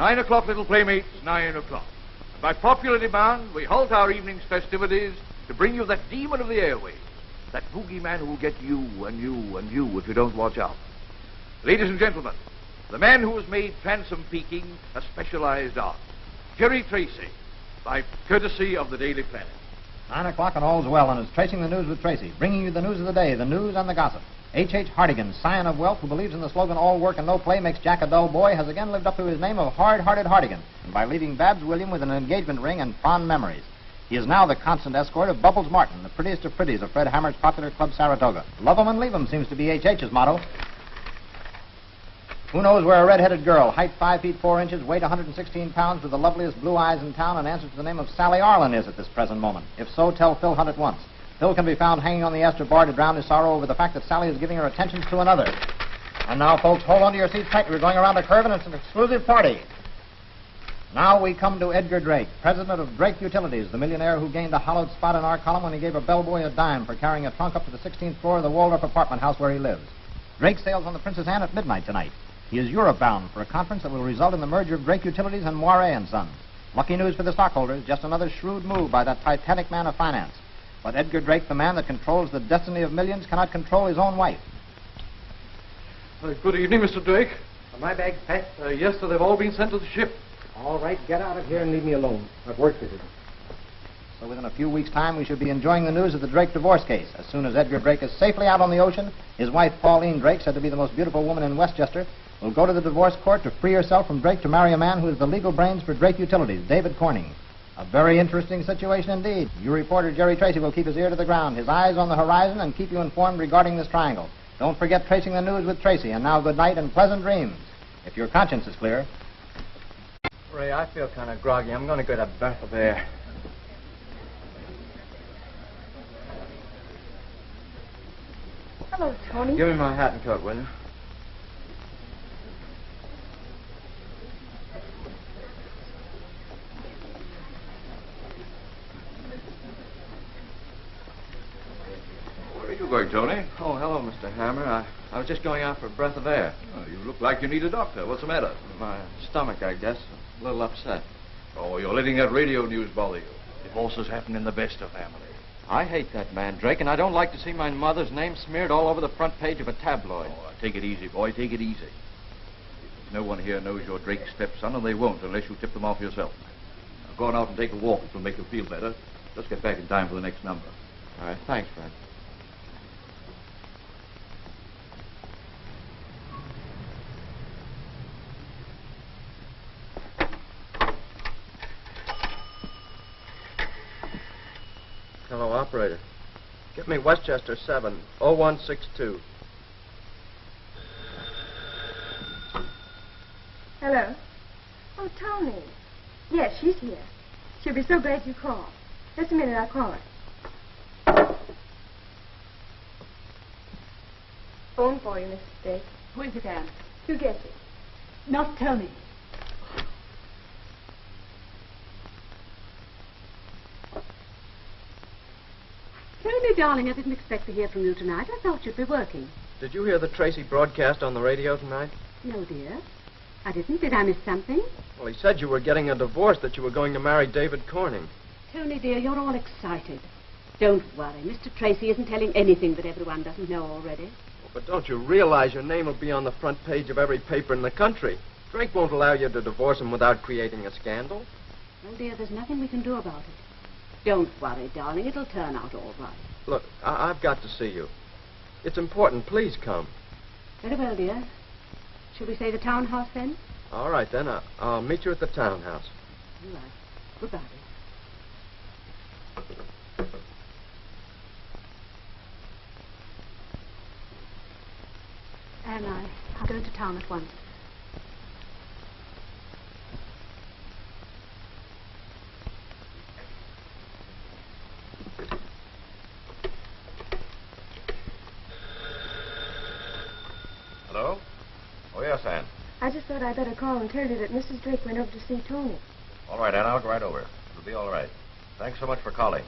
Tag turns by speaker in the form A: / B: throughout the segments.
A: 9 o'clock, little playmates, 9 o'clock. And by popular demand, we halt our evening's festivities to bring you that demon of the airways, that boogeyman who will get you and you and you if you don't watch out. Ladies and gentlemen, the man who has made phantom peeking a specialized art, Jerry Tracy, by courtesy of the Daily Planet.
B: 9 o'clock and all's well, and it's Tracing the News with Tracy, bringing you the news of the day, the news and the gossip. H.H. Hartigan, scion of wealth, who believes in the slogan, all work and no play makes Jack a dull boy, has again lived up to his name of hard-hearted Hartigan, and by leaving Babs William with an engagement ring and fond memories. He is now the constant escort of Bubbles Martin, the prettiest of pretties of Fred Hammer's popular club Saratoga. Love 'em and leave 'em seems to be H.H.'s motto. Who knows where a red-headed girl, height 5 feet 4 inches, weight 116 pounds, with the loveliest blue eyes in town and answers to the name of Sally Arlen is at this present moment? If so, tell Phil Hunt at once. Phil can be found hanging on the Astor bar to drown his sorrow over the fact that Sally is giving her attentions to another. And now, folks, hold on to your seats tightly. We're going around a curve, and it's an exclusive party. Now we come to Edgar Drake, president of Drake Utilities, the millionaire who gained a hollowed spot in our column when he gave a bellboy a dime for carrying a trunk up to the 16th floor of the Waldorf apartment house where he lives. Drake sails on the Princess Anne at midnight tonight. He is Europe bound for a conference that will result in the merger of Drake Utilities and Moiré and Sons. Lucky news for the stockholders, just another shrewd move by that titanic man of finance. But Edgar Drake, the man that controls the destiny of millions, cannot control his own wife.
C: Good evening, Mr. Drake.
D: Are my bags packed?
C: Yes, sir, they've all been sent to the ship.
D: All right, get out of here and leave me alone. I've work to do.
B: So within a few weeks' time, we should be enjoying the news of the Drake divorce case. As soon as Edgar Drake is safely out on the ocean, his wife, Pauline Drake, said to be the most beautiful woman in Westchester, will go to the divorce court to free herself from Drake to marry a man who is the legal brains for Drake Utilities, David Corning. A very interesting situation indeed. Your reporter, Jerry Tracy, will keep his ear to the ground, his eyes on the horizon, and keep you informed regarding this triangle. Don't forget Tracing the News with Tracy. And now, good night and pleasant dreams, if your conscience is clear.
D: Ray, I feel kind of groggy. I'm going to get a breath of air.
E: Hello, Tony.
D: Give me my hat and coat, will you?
A: Where are you going, Tony?
D: Oh, hello, Mr. Hammer. I was just going out for a breath of air.
A: Oh, you look like you need a doctor. What's the matter?
D: My stomach, I guess. A little upset.
A: Oh, you're letting that radio news bother you. Divorces happen in the best of families.
D: I hate that man, Drake, and I don't like to see my mother's name smeared all over the front page of a tabloid.
A: Oh, take it easy, boy. Take it easy. No one here knows you're Drake's stepson, and they won't unless you tip them off yourself. Now, go on out and take a walk. It'll make you feel better. Let's get back in time for the next number.
D: All right, thanks, Fred. Hello, operator. Get me Westchester 70162.
E: Hello. Oh, Tony. Yes, she's here. She'll be so glad you called. Just a minute, I'll call her. Phone for you, Mr. Drake.
F: Who is it, Anne?
E: You guess it.
F: Not Tony. Tony, darling, I didn't expect to hear from you tonight. I thought you'd be working.
D: Did you hear the Tracy broadcast on the radio tonight?
F: No, dear. I didn't. Did I miss something?
D: Well, he said you were getting a divorce, that you were going to marry David Corning.
F: Tony, dear, you're all excited. Don't worry. Mr. Tracy isn't telling anything that everyone doesn't know already.
D: Well, but don't you realize your name will be on the front page of every paper in the country? Drake won't allow you to divorce him without creating a scandal.
F: Well, dear, there's nothing we can do about it. Don't worry, darling. It'll turn out all right.
D: Look, I've got to see you. It's important. Please come.
F: Very well, dear. Shall we say the townhouse, then?
D: All right, then. I'll meet you at the townhouse.
F: All right. Goodbye. And I'm going to town at once.
A: Hello? Oh, yes, Anne.
E: I just thought I'd better call and tell you that Mrs. Drake went over to see Tony.
A: All right, Anne, I'll go right over. It'll be all right. Thanks so much for calling.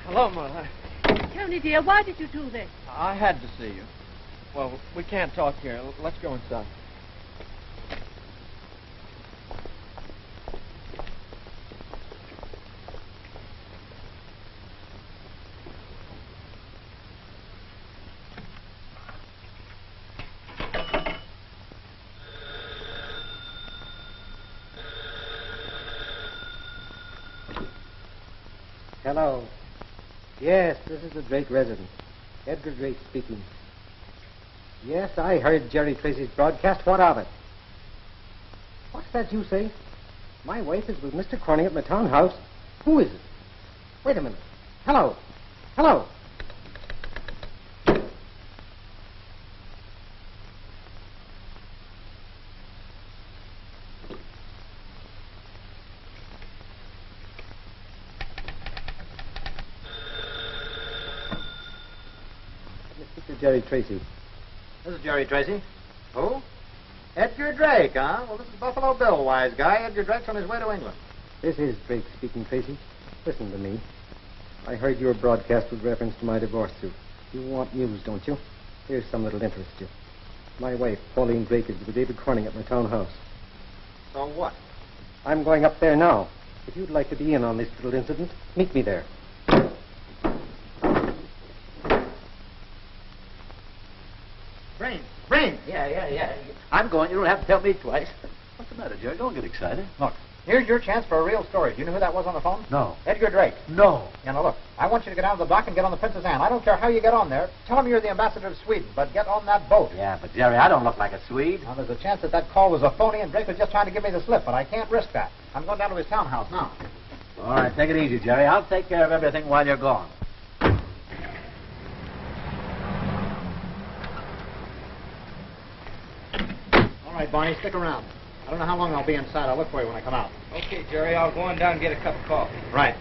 D: Hello, Mother.
F: Tony, dear, why did you do this?
D: I had to see you. Well, we can't talk here. Let's go inside.
G: Hello. Yes, this is the Drake residence. Edgar Drake speaking. Yes, I heard Jerry Tracy's broadcast. What of it? What's that you say? My wife is with Mr. Corning at my townhouse. Who is it? Wait a minute. Hello. Hello. Mr. Jerry Tracy.
B: This is Jerry Tracy. Who? Edgar Drake, huh? Well, this is Buffalo Bill, wise guy. Edgar Drake's on his way to England.
G: This is Drake speaking, Tracy. Listen to me. I heard your broadcast with reference to my divorce suit. You want news, don't you? Here's some that'll interest you. My wife, Pauline Drake, is with David Corning at my townhouse.
B: So what?
G: I'm going up there now. If you'd like to be in on this little incident, meet me there.
B: Brains. Yeah. I'm going. You don't have to tell me twice.
A: What's the matter, Jerry? Don't get excited.
B: Look, here's your chance for a real story. Do you know who that was on the phone?
A: No.
B: Edgar Drake.
A: No.
B: Yeah, now look, I want you to get down to the dock and get on the Princess Anne. I don't care how you get on there. Tell them you're the ambassador of Sweden, but get on that boat.
A: Yeah, but Jerry, I don't look like a Swede.
B: Now, there's a chance that that call was a phony and Drake was just trying to give me the slip, but I can't risk that. I'm going down to his townhouse now.
A: All right, take it easy, Jerry. I'll take care of everything while you're gone.
B: All right, Barney, stick around. I don't know how long I'll be inside. I'll look for you when I come out.
D: Okay, Jerry, I'll go on down and get a cup of coffee.
B: Right.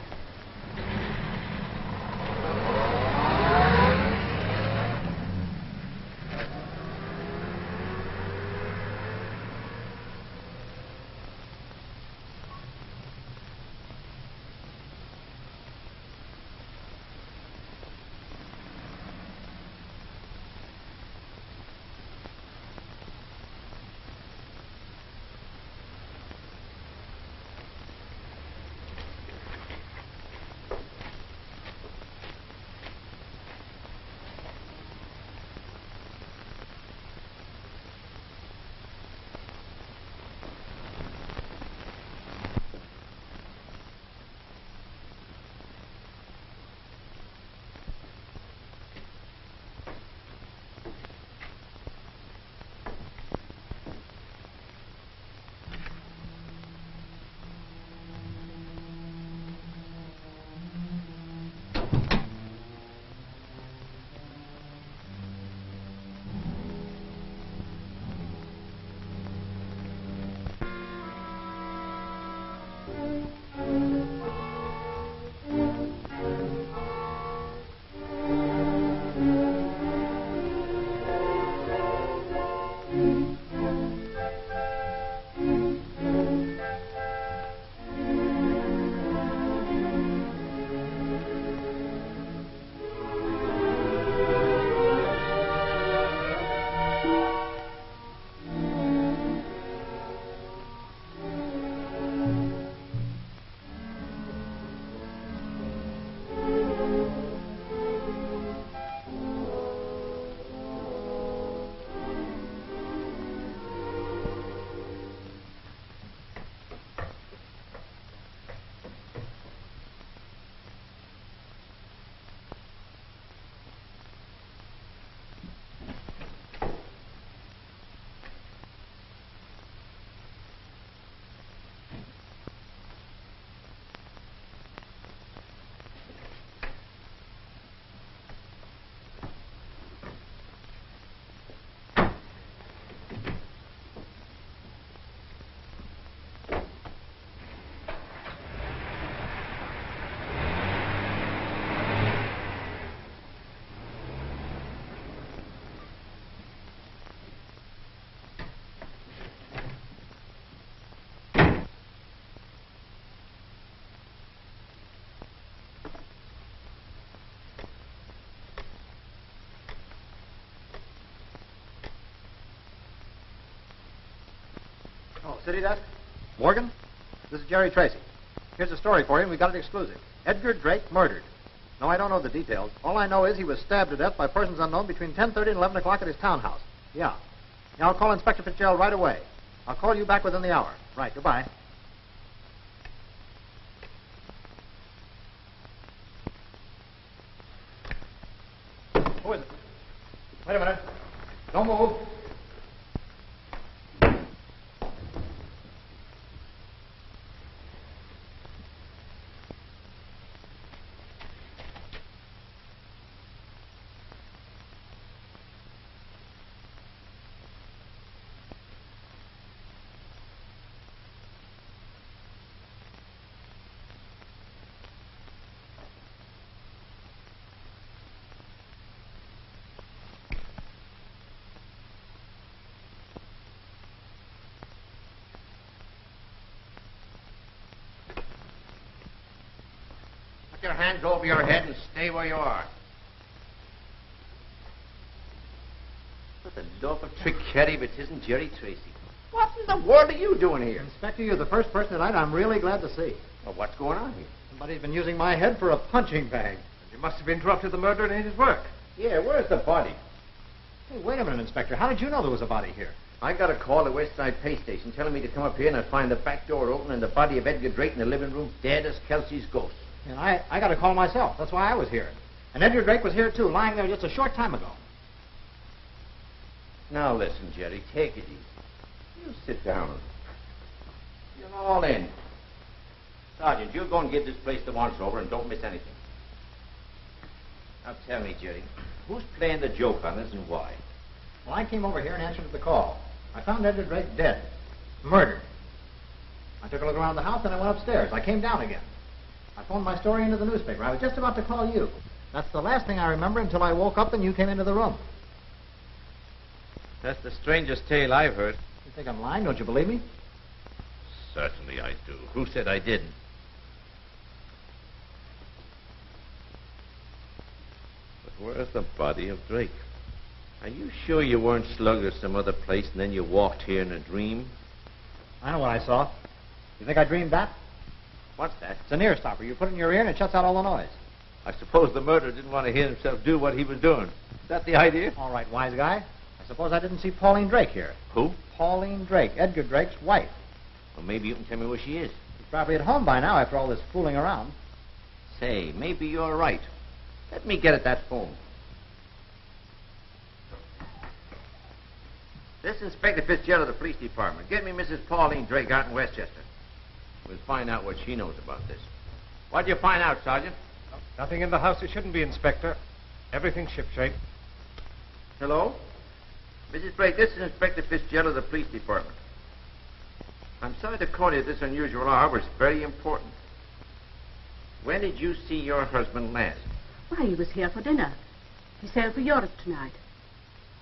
B: City desk? Morgan? This is Jerry Tracy. Here's a story for you, and we got it exclusive. Edgar Drake murdered. No, I don't know the details. All I know is he was stabbed to death by persons unknown between 10:30 and 11 o'clock at his townhouse. Yeah. Now, I'll call Inspector Fitzgerald right away. I'll call you back within the hour. Right, goodbye. Who is it? Wait a minute. Don't move.
H: Your hands over your head and stay where you are. What the love of trick, Cherry, if it isn't Jerry Tracy. What in the world are you doing here?
B: Inspector, you're the first person tonight I'm really glad to see.
H: Well, what's going on here?
B: Somebody's been using my head for a punching bag.
C: You must have interrupted the murderer in his work.
H: Yeah, where's the body?
B: Hey, wait a minute, Inspector. How did you know there was a body here?
H: I got a call at West Side Pay Station telling me to come up here and I'd find the back door open and the body of Edgar Drake in the living room dead as Kelsey's ghost.
B: And I got a call myself. That's why I was here. And Edgar Drake was here, too, lying there just a short time ago.
H: Now, listen, Jerry, take it easy. You sit down. You're all in. Sergeant, you go and give this place the once-over and don't miss anything. Now, tell me, Jerry, who's playing the joke on us and why?
B: Well, I came over here and answered the call. I found Edgar Drake dead. Murdered. I took a look around the house and I went upstairs. I came down again. I phoned my story into the newspaper. I was just about to call you. That's the last thing I remember until I woke up and you came into the room.
H: That's the strangest tale I've heard.
B: You think I'm lying? Don't you believe me?
H: Certainly I do. Who said I didn't? But where's the body of Drake? Are you sure you weren't slugged at some other place and then you walked here in a dream?
B: I know what I saw. You think I dreamed that?
H: What's that?
B: It's an ear stopper. You put it in your ear and it shuts out all the noise.
H: I suppose the murderer didn't want to hear himself do what he was doing. Is that the idea?
B: All right, wise guy. I suppose I didn't see Pauline Drake here.
H: Who?
B: Pauline Drake, Edgar Drake's wife.
H: Well, maybe you can tell me where she is.
B: She's probably at home by now after all this fooling around.
H: Say, maybe you're right. Let me get at that phone. This is Inspector Fitzgerald of the police department. Get me Mrs. Pauline Drake out in Westchester. We'll find out what she knows about this. What'd you find out, Sergeant?
C: Nothing in the house that shouldn't be, Inspector. Everything's shipshape.
H: Hello? Mrs. Drake, this is Inspector Fitzgerald of the police department. I'm sorry to call you at this unusual hour, but it's very important. When did you see your husband last?
F: Why, he was here for dinner. He sailed for Europe tonight.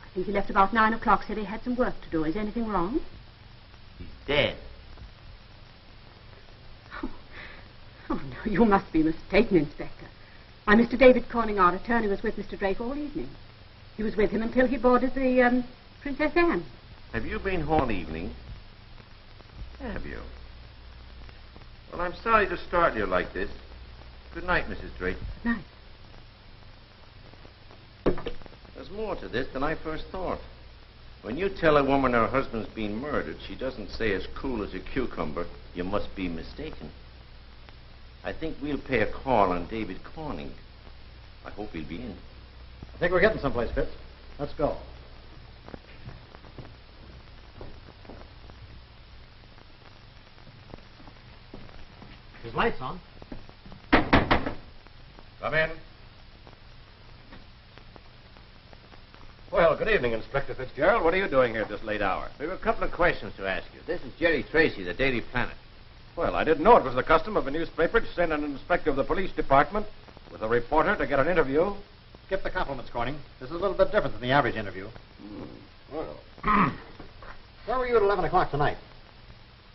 F: I think he left about 9 o'clock, said he had some work to do. Is anything wrong?
H: He's dead.
F: Oh, no, you must be mistaken, Inspector. Why, Mr. David Corning, our attorney, was with Mr. Drake all evening. He was with him until he boarded the, Princess Anne.
H: Have you been home all evening? Have you? Well, I'm sorry to start you like this. Good night, Mrs. Drake.
F: Good night.
H: There's more to this than I first thought. When you tell a woman her husband's been murdered, she doesn't say as cool as a cucumber, you must be mistaken. I think we'll pay a call on David Corning. I hope he'll be in.
B: I think we're getting someplace, Fitz. Let's go. His light's on.
C: Come in. Well, good evening, Inspector Fitzgerald. What are you doing here at this late hour?
H: We have a couple of questions to ask you. This is Jerry Tracy, the Daily Planet.
C: Well, I didn't know it was the custom of a newspaper to send an inspector of the police department with a reporter to get an interview.
B: Skip the compliments, Corning. This is a little bit different than the average interview.
C: Well,
B: Where were you at 11 o'clock tonight?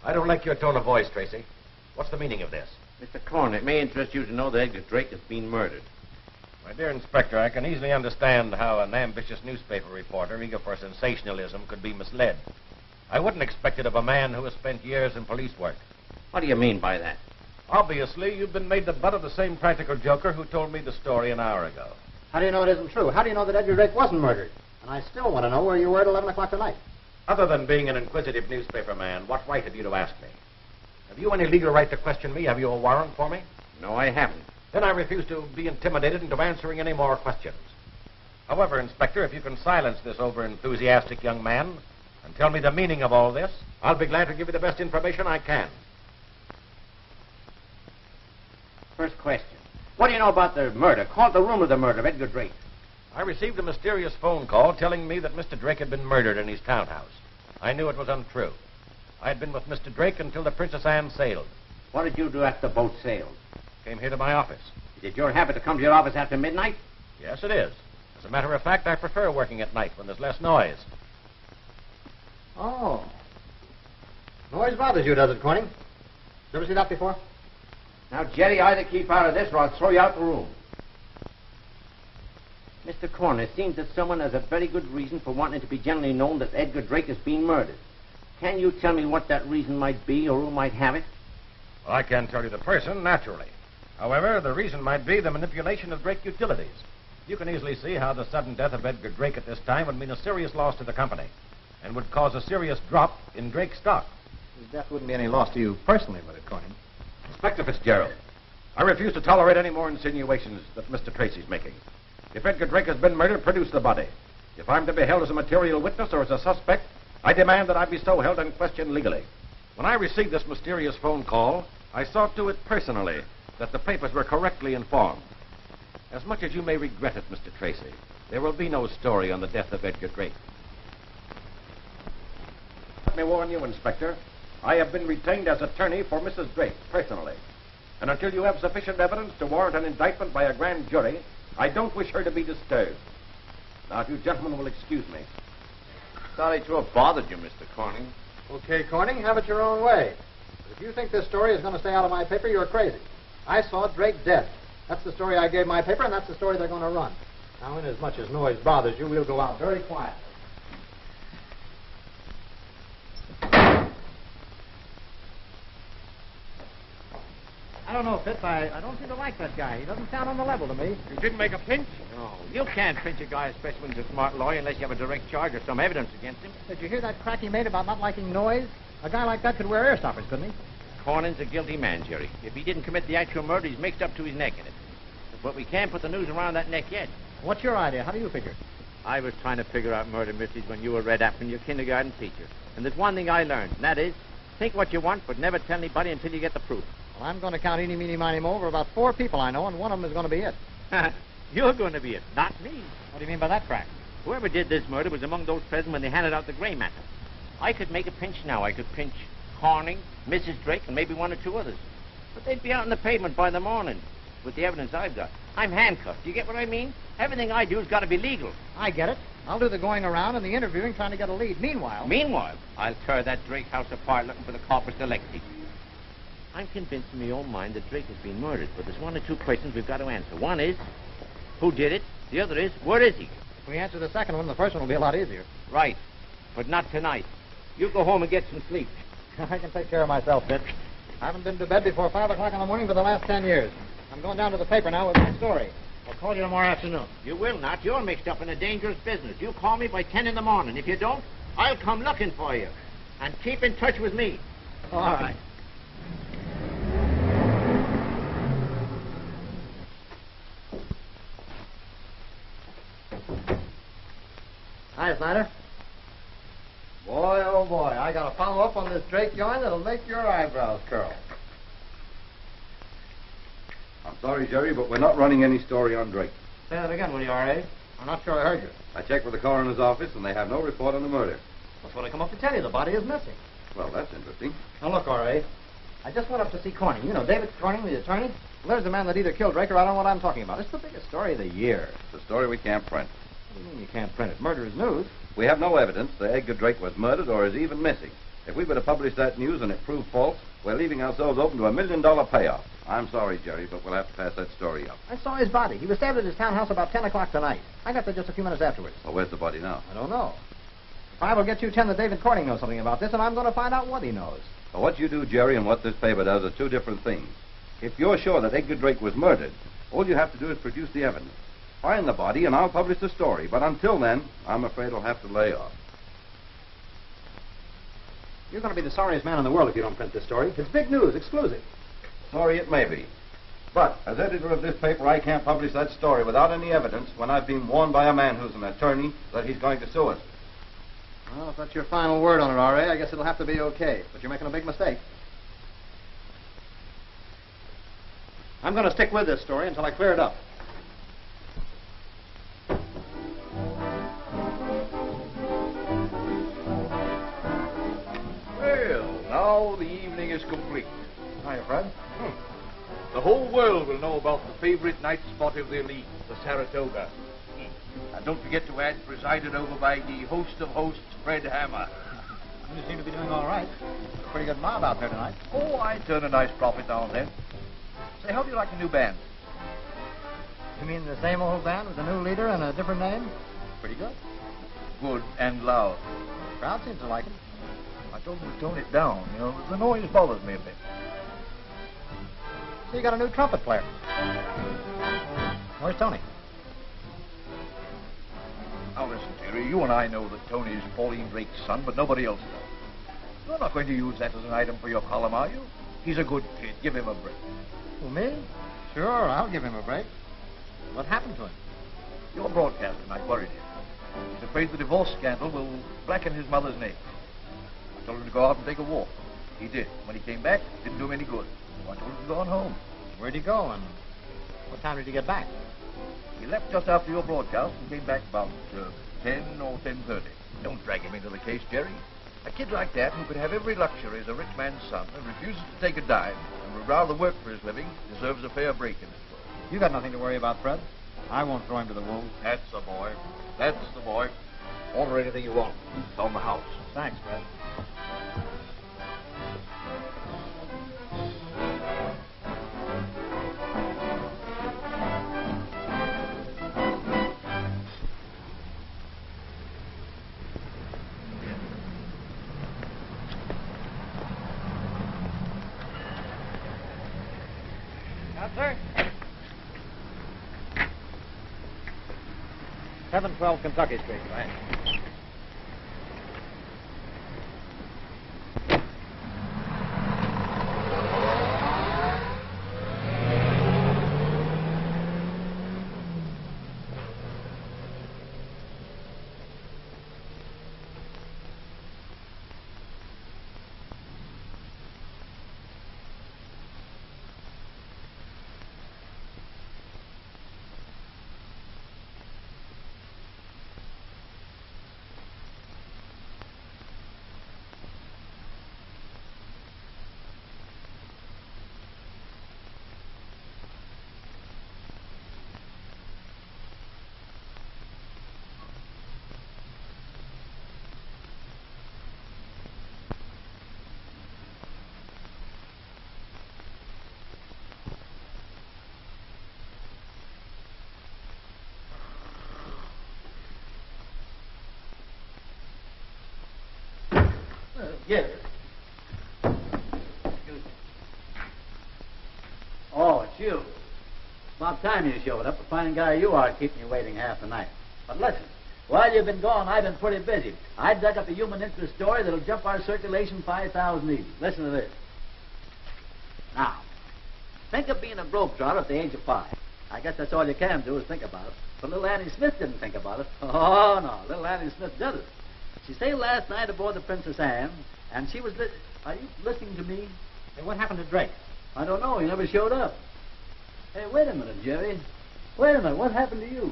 C: I don't like your tone of voice, Tracy. What's the meaning of this?
H: Mr. Corning, it may interest you to know that Edgar Drake has been murdered.
C: My dear Inspector, I can easily understand how an ambitious newspaper reporter eager for sensationalism could be misled. I wouldn't expect it of a man who has spent years in police work.
H: What do you mean by that?
C: Obviously, you've been made the butt of the same practical joker who told me the story an hour ago.
B: How do you know it isn't true? How do you know that Edgar Drake wasn't murdered? And I still want to know where you were at 11 o'clock tonight.
C: Other than being an inquisitive newspaper man, what right have you to ask me? Have you any legal right to question me? Have you a warrant for me?
H: No, I haven't.
C: Then I refuse to be intimidated into answering any more questions. However, Inspector, if you can silence this over-enthusiastic young man and tell me the meaning of all this, I'll be glad to give you the best information I can.
H: First question. What do you know about the murder? Called the rumor of the murder of Edgar Drake.
C: I received a mysterious phone call telling me that Mr. Drake had been murdered in his townhouse. I knew it was untrue. I had been with Mr. Drake until the Princess Anne sailed.
H: What did you do after the boat sailed?
C: Came here to my office.
H: Is it your habit to come to your office after midnight?
C: Yes, it is. As a matter of fact, I prefer working at night when there's less noise.
B: Oh. Noise bothers you, does it, Corning? You ever see that before?
H: Now, Jerry, either keep out of this or I'll throw you out the room. Mr. Corner, it seems that someone has a very good reason for wanting it to be generally known that Edgar Drake is being murdered. Can you tell me what that reason might be or who might have it?
C: Well, I can't tell you the person, naturally. However, the reason might be the manipulation of Drake utilities. You can easily see how the sudden death of Edgar Drake at this time would mean a serious loss to the company and would cause a serious drop in Drake's stock.
B: His death wouldn't be any loss to you personally, would it, Corning?
C: Inspector Fitzgerald, I refuse to tolerate any more insinuations that Mr. Tracy's making. If Edgar Drake has been murdered, produce the body. If I'm to be held as a material witness or as a suspect, I demand that I be so held and questioned legally. When I received this mysterious phone call, I saw to it personally that the papers were correctly informed. As much as you may regret it, Mr. Tracy, there will be no story on the death of Edgar Drake. Let me warn you, Inspector. I have been retained as attorney for Mrs. Drake, personally. And until you have sufficient evidence to warrant an indictment by a grand jury, I don't wish her to be disturbed. Now, if you gentlemen will excuse me.
H: Sorry to have bothered you, Mr. Corning.
B: Okay, Corning, have it your own way. But if you think this story is going to stay out of my paper, you're crazy. I saw Drake dead. That's the story I gave my paper, and that's the story they're going to run. Now, inasmuch as noise bothers you, we'll go out very quiet. I don't know, Fitz. I don't seem to like that guy. He doesn't sound on the level to me.
A: You didn't make a pinch?
H: No, you can't pinch a guy, especially when he's a smart lawyer, unless you have a direct charge or some evidence against him.
B: Did you hear that crack he made about not liking noise? A guy like that could wear ear stoppers, couldn't he?
H: Corning's a guilty man, Jerry. If he didn't commit the actual murder, he's mixed up to his neck in it. But we can't put the noose around that neck yet.
B: What's your idea? How do you figure?
H: I was trying to figure out murder mysteries when you were Red Apple and your kindergarten teacher. And there's one thing I learned, and that is, think what you want, but never tell anybody until you get the proof.
B: Well, I'm going to count eeny, meeny, miny, mo over about 4 people I know, and one of them is going to be it.
H: You're going to be it, not me.
B: What do you mean by that, Crack?
H: Whoever did this murder was among those present when they handed out the gray matter. I could make a pinch now. I could pinch Corning, Mrs. Drake, and maybe 1 or 2 others. But they'd be out on the pavement by the morning with the evidence I've got. I'm handcuffed. Do you get what I mean? Everything I do has got to be legal.
B: I get it. I'll do the going around and the interviewing trying to get a lead. Meanwhile,
H: I'll tear that Drake house apart looking for the corpus delicti. I'm convinced in my own mind that Drake has been murdered, but there's 1 or 2 questions we've got to answer. One is, who did it? The other is, where is he?
B: If we answer the second one, the first one will be a lot easier.
H: Right, but not tonight. You go home and get some sleep.
B: I can take care of myself, Fitz. I haven't been to bed before 5 o'clock in the morning for the last 10 years. I'm going down to the paper now with my story. I'll call you tomorrow afternoon.
H: You will not. You're mixed up in a dangerous business. You call me by 10 in the morning. If you don't, I'll come looking for you. And keep in touch with me.
B: All right. Hi, Snyder. Boy, oh boy, I got to follow up on this Drake yarn that'll make your eyebrows curl.
I: I'm sorry, Jerry, but we're not running any story on Drake.
B: Say that again, will you, R.A.? I'm not sure I heard you.
I: I checked with the coroner's office, and they have no report on the murder.
B: That's what I come up to tell you. The body is missing.
I: Well, that's interesting.
B: Now, look, R.A., I just went up to see Corning. You know, David Corning, the attorney. Well, there's the man that either killed Drake or I don't know what I'm talking about. It's the biggest story of the year.
I: It's a story we can't print.
B: What do you mean you can't print it? Murder is news.
I: We have no evidence that Edgar Drake was murdered or is even missing. If we were to publish that news and it proved false, we're leaving ourselves open to $1 million payoff. I'm sorry, Jerry, but we'll have to pass that story up.
B: I saw his body. He was stabbed at his townhouse about 10 o'clock tonight. I got there just a few minutes afterwards.
I: Well, where's the body now?
B: I don't know. I will get you 10 that David Corning knows something about this, and I'm going to find out what he knows.
I: Well, what you do, Jerry, and what this paper does are two different things. If you're sure that Edgar Drake was murdered, all you have to do is produce the evidence. Find the body, and I'll publish the story. But until then, I'm afraid I'll have to lay off.
B: You're going to be the sorriest man in the world if you don't print this story. It's big news, exclusive.
I: Sorry it may be. But, as editor of this paper, I can't publish that story without any evidence when I've been warned by a man who's an attorney that he's going to sue us.
B: Well, if that's your final word on it, R.A., I guess it'll have to be okay. But you're making a big mistake. I'm going to stick with this story until I clear it up.
A: Well, now the evening is complete.
B: Hiya, Fred.
A: The whole world will know about the favorite night spot of the elite, the Saratoga. And don't forget to add presided over by the host of hosts, Fred Hammer.
B: You seem to be doing all right. A pretty good mob out there tonight.
A: Oh, I turn a nice profit now and then. Say, how do you like the new band?
B: You mean the same old band with a new leader and a different name? Pretty good.
A: Good and loud.
B: The crowd seems to like it.
A: I told them to tone it down. You know, the noise bothers me a bit.
B: So you got a new trumpet player. Where's Tony?
A: Now listen, Terry, you and I know that Tony is Pauline Drake's son, but nobody else does. You're not going to use that as an item for your column, are you? He's a good kid. Give him a break.
B: Who, me? Sure, I'll give him a break. What happened to him?
A: Your broadcast tonight worried him. He's afraid the divorce scandal will blacken his mother's name. I told him to go out and take a walk. He did. When he came back, it didn't do him any good. So I told him to go on home.
B: Where'd he go, and what time did he get back?
A: He left just after your broadcast and came back about 10 or 10:30. Don't drag him into the case, Jerry. A kid like that, who could have every luxury as a rich man's son and refuses to take a dime and would rather work for his living, deserves a fair break in this world.
B: You got nothing to worry about, Fred. I won't throw him to the wolves.
A: That's the boy. That's the boy. Order anything you want. It's on the house.
B: Thanks, Fred.
E: Sir?
B: 712 Kentucky Street, right?
J: Yes. Oh, it's you. About time you showed up. A fine guy you are, keeping you waiting half the night. But listen, while you've been gone, I've been pretty busy. I dug up a human interest story that'll jump our circulation 5,000 easy. Listen to this. Now, think of being a globetrotter at the age of 5. I guess that's all you can do is think about it. But little Annie Smith didn't think about it. Oh, no. Little Annie Smith did it. She sailed last night aboard the Princess Anne, and she was... Are you listening to me?
B: Hey, what happened to Drake?
J: I don't know. He never showed up. Hey, wait a minute, Jerry. Wait a minute. What happened to you?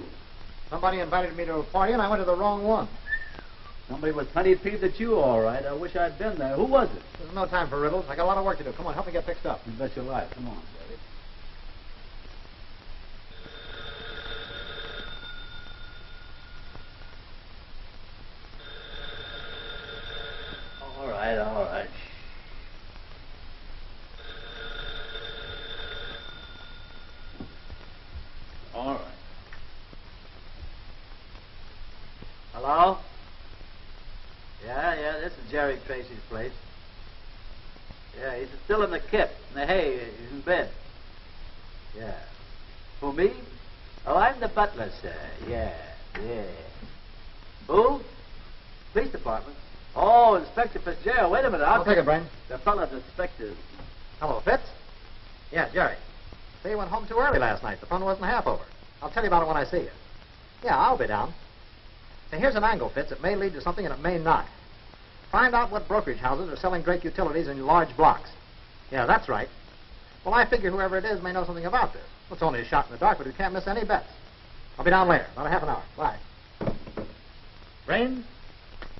B: Somebody invited me to a party, and I went to the wrong one.
J: Somebody was plenty peeved at you, all right. I wish I'd been there. Who was it?
B: There's no time for riddles. I got a lot of work to do. Come on, help me get fixed up.
J: You bet your life. Come on, Jerry. All right, all right. All right. Hello? Jerry Tracy's place. Yeah, he's still in the kit. In the hay. He's in bed. Yeah. Who, me? Oh, I'm the butler, sir. Yeah. Who? Police department. Oh, Inspector Fitzgerald. Wait a minute.
B: I'll take it, Brain.
J: The fellow Inspector.
B: Hello, Fitz. Yeah, Jerry. Say you went home too early last night. The fun wasn't half over. I'll tell you about it when I see you. Yeah, I'll be down. Say, here's an angle, Fitz. It may lead to something and it may not. Find out what brokerage houses are selling Drake utilities in large blocks. Yeah, that's right. Well, I figure whoever it is may know something about this. Well, it's only a shot in the dark, but we can't miss any bets. I'll be down later, about a half an hour. Bye. Brain,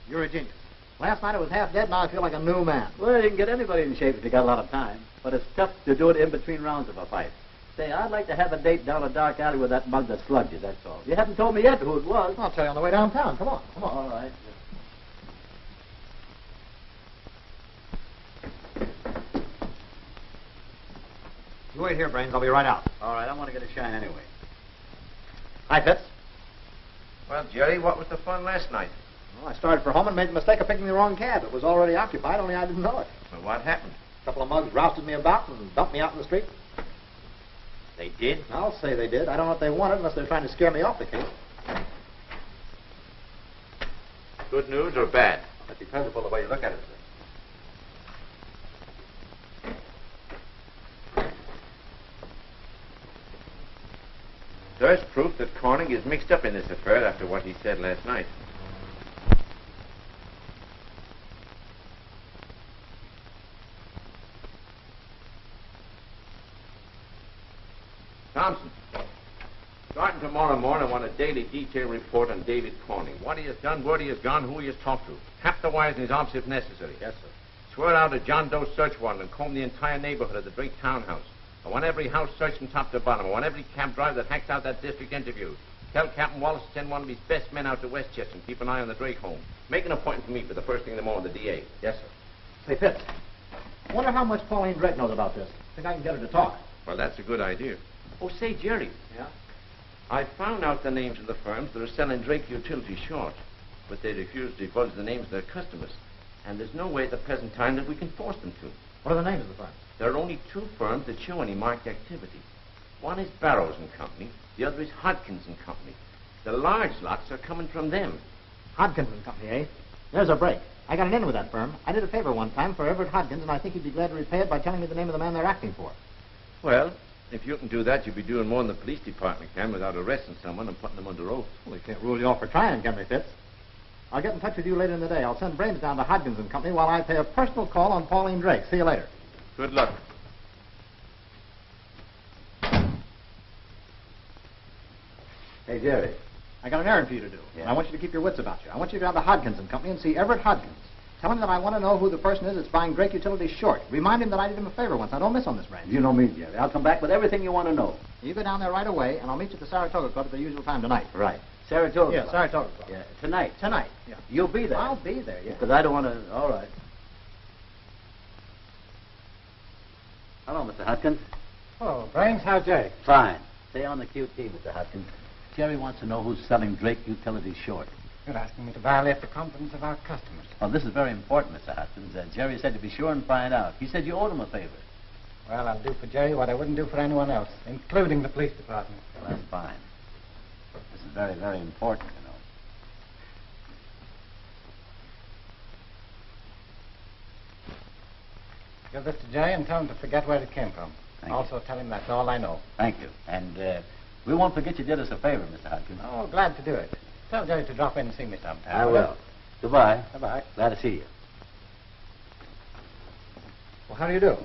B: you're a genius. Last night I was half dead, now I feel like a new man.
J: Well, you can get anybody in shape if you got a lot of time. But it's tough to do it in between rounds of a fight. Say, I'd like to have a date down a dark alley with that mug that slugged you, that's all. You haven't told me yet who it was.
B: I'll tell you on the way downtown. Come on.
J: All right.
B: You wait here, Brains. I'll be right out.
J: All right, I want to get a shine anyway.
B: Hi, Fitz.
H: Well, Jerry, what was the fun last night?
B: Well, I started for home and made the mistake of picking the wrong cab. It was already occupied, only I didn't know it.
H: Well, what happened?
B: A couple of mugs rousted me about and dumped me out in the street.
H: They did?
B: I'll say they did. I don't know what they wanted unless they're trying to scare me off the case.
H: Good news or bad?
C: It depends upon the way you look at it, sir.
H: There's proof that Corning is mixed up in this affair after what he said last night. Thompson, starting tomorrow morning, I want a daily detail report on David Corning. What he has done, where he has gone, who he has talked to. Tap the wires in his office if necessary.
C: Yes, sir.
H: Swear out a John Doe search warrant and comb the entire neighborhood of the Drake townhouse. I want every house searched from top to bottom. I want every cab driver that hacks out that district interviewed. Tell Captain Wallace to send one of his best men out to Westchester and keep an eye on the Drake home. Make an appointment for me for the first thing in the morning with the DA.
C: Yes, sir.
B: Say, Fitz, I wonder how much Pauline Drake knows about this. Think I can get her to talk?
H: Well, that's a good idea. Oh, say, Jerry.
B: Yeah?
H: I found out the names of the firms that are selling Drake utilities short, but they refuse to divulge the names of their customers. And there's no way at the present time that we can force them to.
B: What are the names of the firms?
H: There are only two firms that show any marked activity. One is Barrows and Company. The other is Hodkins and Company. The large lots are coming from them.
B: Hodkins and Company, eh? There's a break. I got an in with that firm. I did a favor one time for Everett Hodkins, and I think he'd be glad to repay it by telling me the name of the man they're acting for.
H: Well, if you can do that, you'll be doing more than the police department can without arresting someone and putting them under oath.
B: Well, we can't rule you off for trying, can we, Fitz? I'll get in touch with you later in the day. I'll send Brains down to Hodkins and Company while I pay a personal call on Pauline Drake. See you later.
H: Good luck.
J: Hey, Jerry.
B: I got an errand for you to do.
J: Yeah?
B: I want you to keep your wits about you. I want you to go down to Hodkins and Company and see Everett Hodkins. Tell him that I want to know who the person is that's buying Drake Utilities short. Remind him that I did him a favor once. Now, don't miss on this, Brains.
J: You know me, Jerry. I'll come back with everything you want to know.
B: You go down there right away, and I'll meet you at the Saratoga Club at the usual time tonight.
J: Right. Saratoga
B: Yeah,
J: Club.
B: Saratoga Club.
J: Yeah, tonight.
B: Tonight, yeah.
J: You'll be there.
B: I'll be there, yeah.
J: Because I don't want to... All right. Hello, Mr. Hodkins.
G: Oh, Brains, how's Jerry?
J: Fine. Stay on the QT, Mr. Hodkins. Jerry wants to know who's selling Drake Utilities short.
G: You're asking me to violate the confidence of our customers.
J: Oh, this is very important, Mr. Hodkins. Jerry said to be sure and find out. He said you owed him a favor.
G: Well, I'll do for Jerry what I wouldn't do for anyone else, including the police department.
J: Well, that's fine. This is very, very important, you know.
G: Give this to Jerry and tell him to forget where it came from.
J: Thank
G: Also tell him that's all I know.
J: Thank you. And we won't forget you did us a favor, Mr. Hodkins.
G: Oh, glad to do it. Tell Jerry to drop in and see me sometime.
J: I will. Goodbye.
G: Goodbye.
J: Glad to see you.
B: Well, how do you do?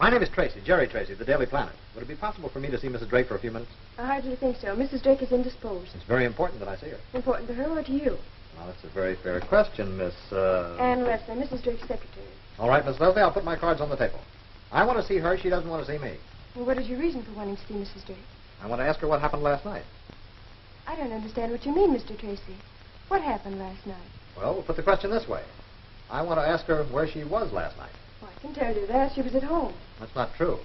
B: My name is Tracy, Jerry Tracy, of the Daily Planet. Would it be possible for me to see Mrs. Drake for a few minutes?
E: I hardly think so. Mrs. Drake is indisposed.
B: It's very important that I see her.
E: Important to her or to you?
B: Well, that's a very fair question, Miss,
E: Anne Leslie, Mrs. Drake's secretary.
B: All right, Miss Leslie, I'll put my cards on the table. I want to see her. She doesn't want to see me.
E: Well, what is your reason for wanting to see Mrs. Drake?
B: I want to ask her what happened last night.
E: I don't understand what you mean, Mr. Tracy. What happened last night?
B: Well, we'll put the question this way. I want to ask her where she was last night.
E: Well, I can tell you that. She was at home.
B: That's not true.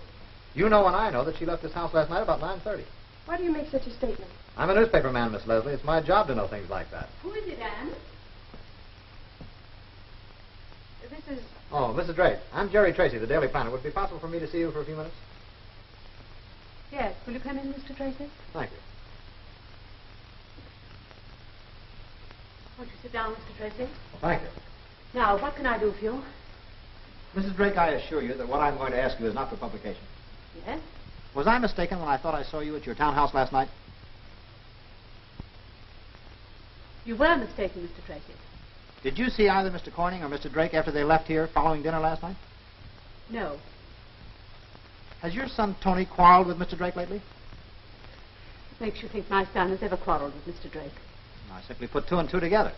B: You know and I know that she left this house last night about 9:30.
E: Why do you make such a statement?
B: I'm a newspaper man, Miss Leslie. It's my job to know things like that.
F: Who is it, Anne?
E: this is...
B: Oh, Mrs. Drake, I'm Jerry Tracy, the Daily Planet. Would it be possible for me to see you for a few minutes?
F: Yes. Will you come in, Mr. Tracy?
B: Thank you.
F: Won't you sit down, Mr. Tracy?
B: Thank you.
F: Now, what can I do for you?
B: Mrs. Drake, I assure you that what I'm going to ask you is not for publication.
F: Yes?
B: Was I mistaken when I thought I saw you at your townhouse last night?
F: You were mistaken, Mr. Tracy.
B: Did you see either Mr. Corning or Mr. Drake after they left here following dinner last night?
F: No.
B: Has your son Tony quarreled with Mr. Drake lately?
F: What makes you think my son has ever quarreled with Mr. Drake?
B: I simply put two and two together.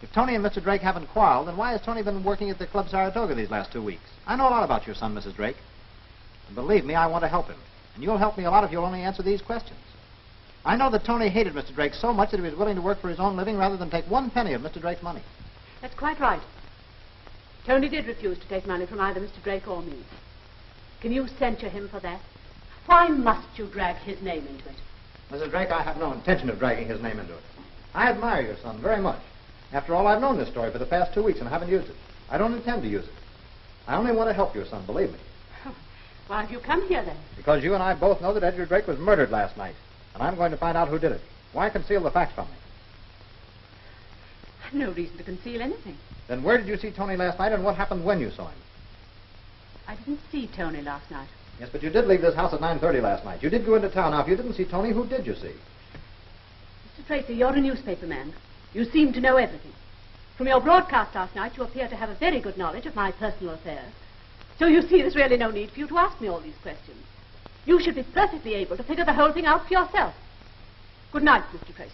B: If Tony and Mr. Drake haven't quarreled, then why has Tony been working at the Club Saratoga these last 2 weeks? I know a lot about your son, Mrs. Drake. And believe me, I want to help him. And you'll help me a lot if you'll only answer these questions. I know that Tony hated Mr. Drake so much that he was willing to work for his own living rather than take 1 penny of Mr. Drake's money.
F: That's quite right. Tony did refuse to take money from either Mr. Drake or me. Can you censure him for that? Why must you drag his name into it?
B: Mrs. Drake, I have no intention of dragging his name into it. I admire your son very much. After all, I've known this story for the past 2 weeks and haven't used it. I don't intend to use it. I only want to help your son, believe me.
F: Why have you come here, then?
B: Because you and I both know that Edgar Drake was murdered last night. And I'm going to find out who did it. Why conceal the facts from me?
F: I've no reason to conceal anything.
B: Then where did you see Tony last night and what happened when you saw him?
F: I didn't see Tony last night.
B: Yes, but you did leave this house at 9:30 last night. You did go into town. Now, if you didn't see Tony, who did you see?
F: Mr. Tracy, you're a newspaper man. You seem to know everything. From your broadcast last night, you appear to have a very good knowledge of my personal affairs. So you see, there's really no need for you to ask me all these questions. You should be perfectly able to figure the whole thing out for yourself. Good night, Mr. Tracy.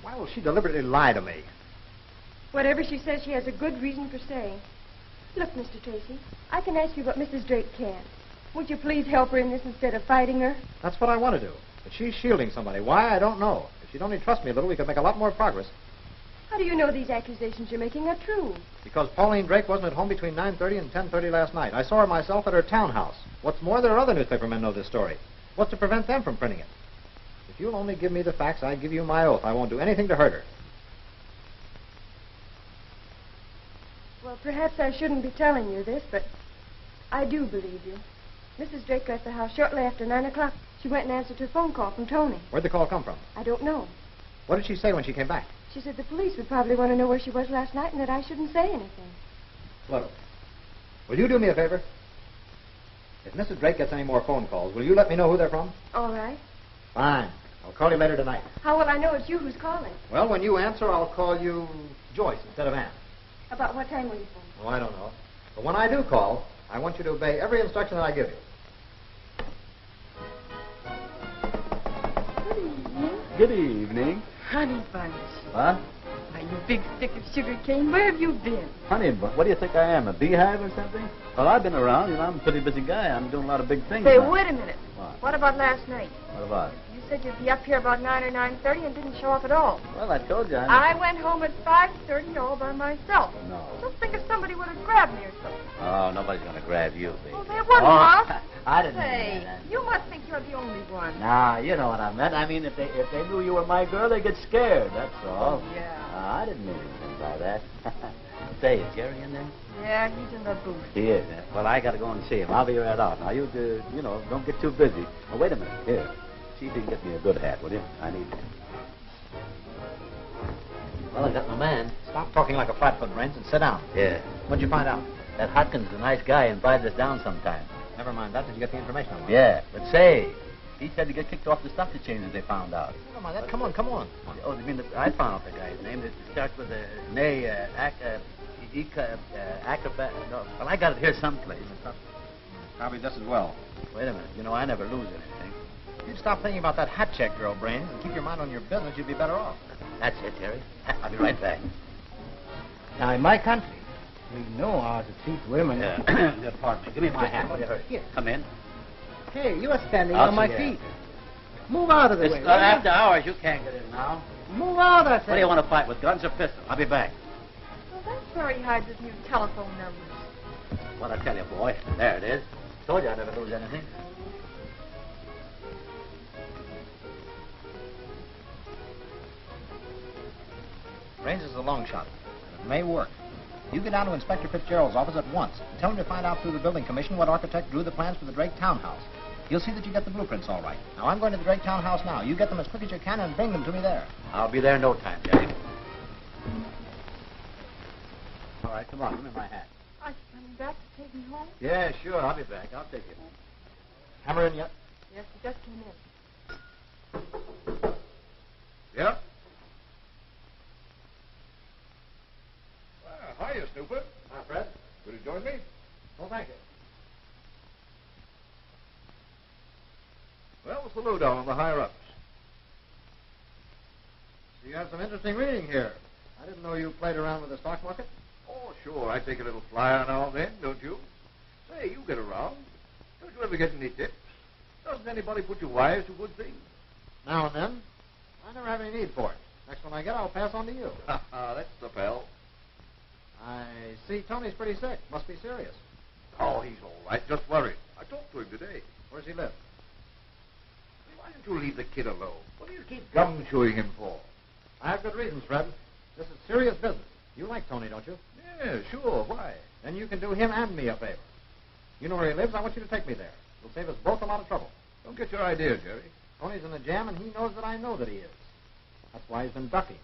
B: Why will she deliberately lie to me?
E: Whatever she says, she has a good reason for saying. Look, Mr. Tracy, I can ask you what Mrs. Drake can. Would you please help her in this instead of fighting her?
B: That's what I want to do. But she's shielding somebody. Why, I don't know. If she'd only trust me a little, we could make a lot more progress.
E: How do you know these accusations you're making are true?
B: Because Pauline Drake wasn't at home between 9:30 and 10:30 last night. I saw her myself at her townhouse. What's more, there are other newspaper men know this story. What's to prevent them from printing it? If you'll only give me the facts, I give you my oath. I won't do anything to hurt her.
E: Well, perhaps I shouldn't be telling you this, but I do believe you. Mrs. Drake left the house shortly after 9 o'clock. She went and answered her phone call from Tony.
B: Where'd the call come from?
E: I don't know.
B: What did she say when she came back?
E: She said the police would probably want to know where she was last night and that I shouldn't say anything.
B: Look, will you do me a favor? If Mrs. Drake gets any more phone calls, will you let me know who they're from?
E: All right.
B: Fine. I'll call you later tonight.
E: How will I know it's you who's calling?
B: Well, when you answer, I'll call you Joyce instead of Ann.
E: About what time will you phone?
B: Oh, I don't know. But when I do call, I want you to obey every instruction that I give you.
E: Good evening.
J: Good evening.
E: Honey Bunch.
J: Huh?
E: Why, you big stick of sugar cane, where have you been?
J: Honey, but what do you think I am, a beehive or something? Well, I've been around. You know, I'm a pretty busy guy. I'm doing a lot of big things.
E: Say,
J: now.
E: wait a minute.
J: What?
E: About last night?
J: What about it?
E: You said you'd be up here about 9 or 9:30 and didn't show up at all.
J: Well, I told you.
E: I went home at 5:30 all by myself.
J: No.
E: Just think if somebody would have grabbed me or something.
J: Oh, nobody's going to grab you, baby.
E: Oh, they wouldn't, huh?
J: I didn't
E: Say,
J: mean that.
E: you must think you're the only one.
J: Nah, you know what I meant. I mean, if they knew you were my girl, they'd get scared, that's all.
E: Oh, yeah.
J: I didn't mean anything by that. Say, is Jerry in there?
E: Yeah, he's in the booth.
J: He is. Well, I got to go and see him. I'll be right out. Now, you don't get too busy. Oh, wait a minute. Here. See if you can get me a good hat, will you? I need it. Well, I got my man.
B: Stop talking like a flatfoot, Brains, and sit down.
J: Yeah.
B: What'd you find out?
J: That Hodkins is a nice guy and invited us down sometime.
B: Never mind that. Did you get the information on that?
J: Yeah. But say, he said to get kicked off the stock exchange as they found out.
B: Never mind that. Come on.
J: Oh, you mean that I found out the guy's name? It starts with a nay, acrobat. No, well, I got it here someplace.
B: Probably just as well.
J: Wait a minute. You know, I never lose anything.
B: If you'd stop thinking about that hat check girl, Brains, and keep your mind on your business, you'd be better off.
J: That's it, Terry. I'll be right back.
G: Now, in my country, we know how to treat women.
J: Pardon me. Give me my hat. What do you hurt?
G: Here.
J: Come in.
G: Hey, you are standing
J: I'll
G: on my
J: see
G: feet. Move out of the way.
J: It's not after hours. You can't get in now.
G: Move out, I said.
J: What do you want to fight with, guns or pistols? I'll be back.
E: Well, that's where he hides his new telephone numbers.
J: What I tell you, boy. There it is. Told you I never lose anything.
B: Range is a long shot. It may work. You get down to Inspector Fitzgerald's office at once and tell him to find out through the building commission what architect drew the plans for the Drake townhouse. He'll see that you get the blueprints all right. Now, I'm going to the Drake townhouse now. You get them as quick as you can and bring them to me there.
J: I'll be there in no time, Jerry.
B: All right, come on. Give me my hat.
E: Are you coming back to take me home?
J: Yeah, sure. I'll be back. I'll take you home.
B: Hammer in yet?
E: Yes, he just came in.
A: Yeah? Well, hiya, Snooper.
B: Hi, Fred.
A: Will you join me?
B: Oh, thank you.
A: Well, what's the lowdown on the higher-ups?
B: So you have some interesting reading here. I didn't know you played around with the stock market.
A: Oh, sure. I take a little flyer now and then, don't you? Say, you get around. Don't you ever get any tips? Doesn't anybody put you wise to good things?
B: Now and then. I never have any need for it. Next one I get, I'll pass on to you.
A: That's the pal.
B: I see Tony's pretty sick. Must be serious.
A: Oh, he's all right. Just worried. I talked to him today.
B: Where's he live?
A: Why don't you leave the kid alone? What do you keep gum-chewing him for?
B: I have good reasons, Fred. This is serious business. You like Tony, don't you?
A: Yeah, sure. Why?
B: Then you can do him and me a favor. You know where he lives. I want you to take me there. It'll save us both a lot of trouble.
A: Don't get your idea, Jerry.
B: Tony's in a jam, and he knows that I know that he is. That's why he's been ducking.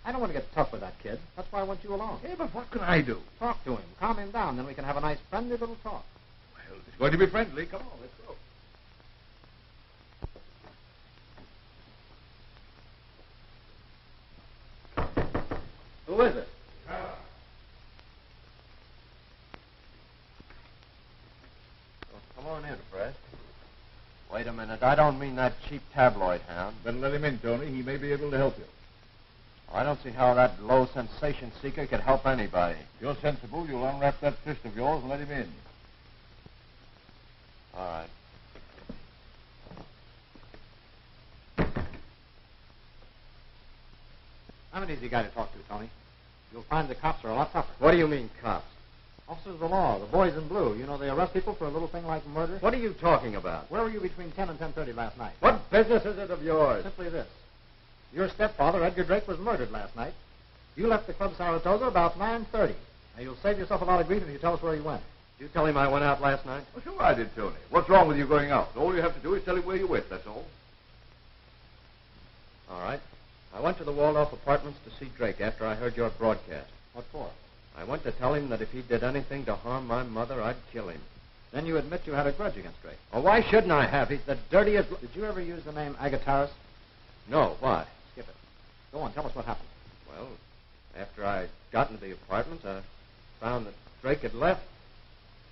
B: I don't want to get tough with that kid. That's why I want you along.
A: Yeah, but what can I do?
B: Talk to him. Calm him down. Then we can have a nice, friendly little talk.
A: Well, it's going to be friendly. Come on, let's go.
B: Who is it?
D: Come on in, Fred. Wait a minute. I don't mean that cheap tabloid hound.
A: Better let him in, Tony. He may be able to help you.
D: I don't see how that low sensation seeker could help anybody.
A: If you're sensible, you'll unwrap that fist of yours and let him in.
D: All right.
B: I'm an easy guy to talk to, Tony. You'll find the cops are a lot tougher.
D: What do you mean, cops?
B: Officers of the law, the boys in blue. You know, they arrest people for a little thing like murder.
D: What are you talking about?
B: Where were you between 10 and 10:30 last night?
D: What business is it of yours?
B: Simply this. Your stepfather, Edgar Drake, was murdered last night. You left the Club Saratoga about 9:30. Now, you'll save yourself a lot of grief if you tell us where you went.
D: Did you tell him I went out last night?
A: Well, sure I did, Tony. What's wrong with you going out? All you have to do is tell him where you went, that's all.
D: All right. I went to the Waldorf Apartments to see Drake after I heard your broadcast.
B: What for?
D: I went to tell him that if he did anything to harm my mother, I'd kill him.
B: Then you admit you had a grudge against Drake.
D: Well, why shouldn't I have? He's the dirtiest...
B: Did you ever use the name Agataris?
D: No, why?
B: Skip it. Go on, tell us what happened.
D: Well, after I got into the apartments, I found that Drake had left.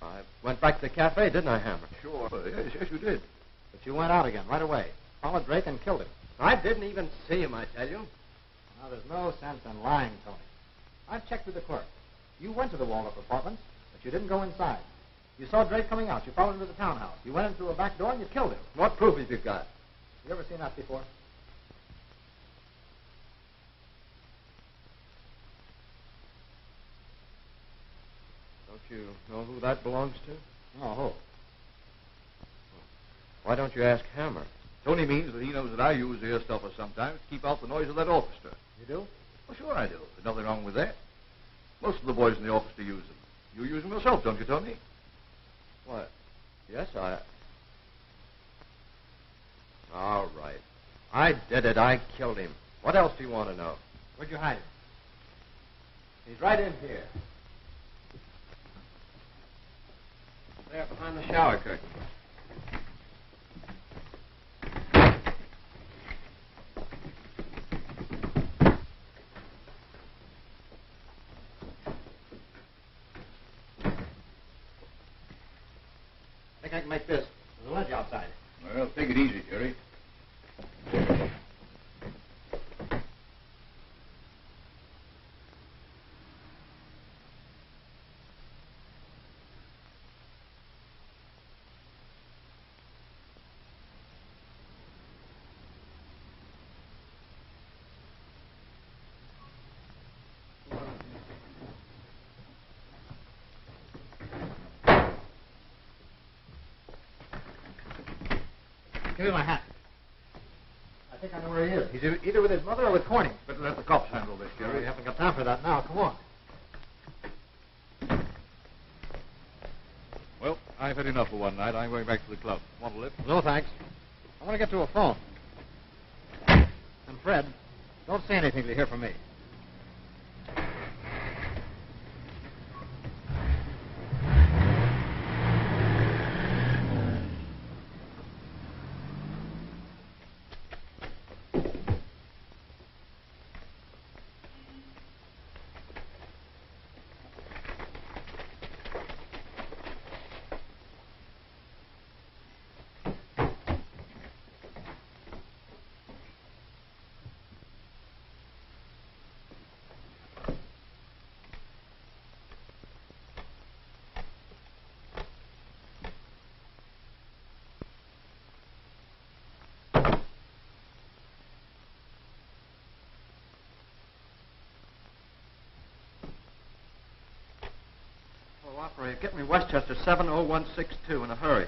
D: I went back to the cafe, didn't I, Hammer?
A: Sure. Yes, you did.
B: But you went out again right away. Followed Drake and killed him.
D: I didn't even see him, I tell you.
B: Now, there's no sense in lying, Tony. I've checked with the clerk. You went to the Waldorf Apartments, but you didn't go inside. You saw Drake coming out. You followed him to the townhouse. You went in through a back door and you killed him.
D: What proof have you got?
B: You ever seen that before?
D: Don't you know who that belongs to?
B: No, who?
D: Why don't you ask Hammer?
A: Tony means that he knows that I use the earstopper sometimes to keep out the noise of that orchestra.
B: You do?
A: Well, sure I do. There's nothing wrong with that. Most of the boys in the orchestra use them. You use them yourself, don't you, Tony?
D: What? Yes, I... All right. I did it. I killed him. What else do you want to know?
B: Where'd you hide him?
D: He's right in here. There behind the shower curtain.
B: I think I can make this. There's a ledge outside.
A: Well, take it easy, Jerry.
B: Give me my hat. think I know where he is. He's either with his mother or with Corning.
A: Better let the cops handle this,
B: We
A: Jerry.
B: haven't got time for that now. Come on.
A: Well, I've had enough for one night. I'm going back to the club. Want a lift?
B: No, thanks. I want to get to a phone. And Fred, don't say anything till you hear from me.
D: Operator, get me Westchester 70162 in a hurry.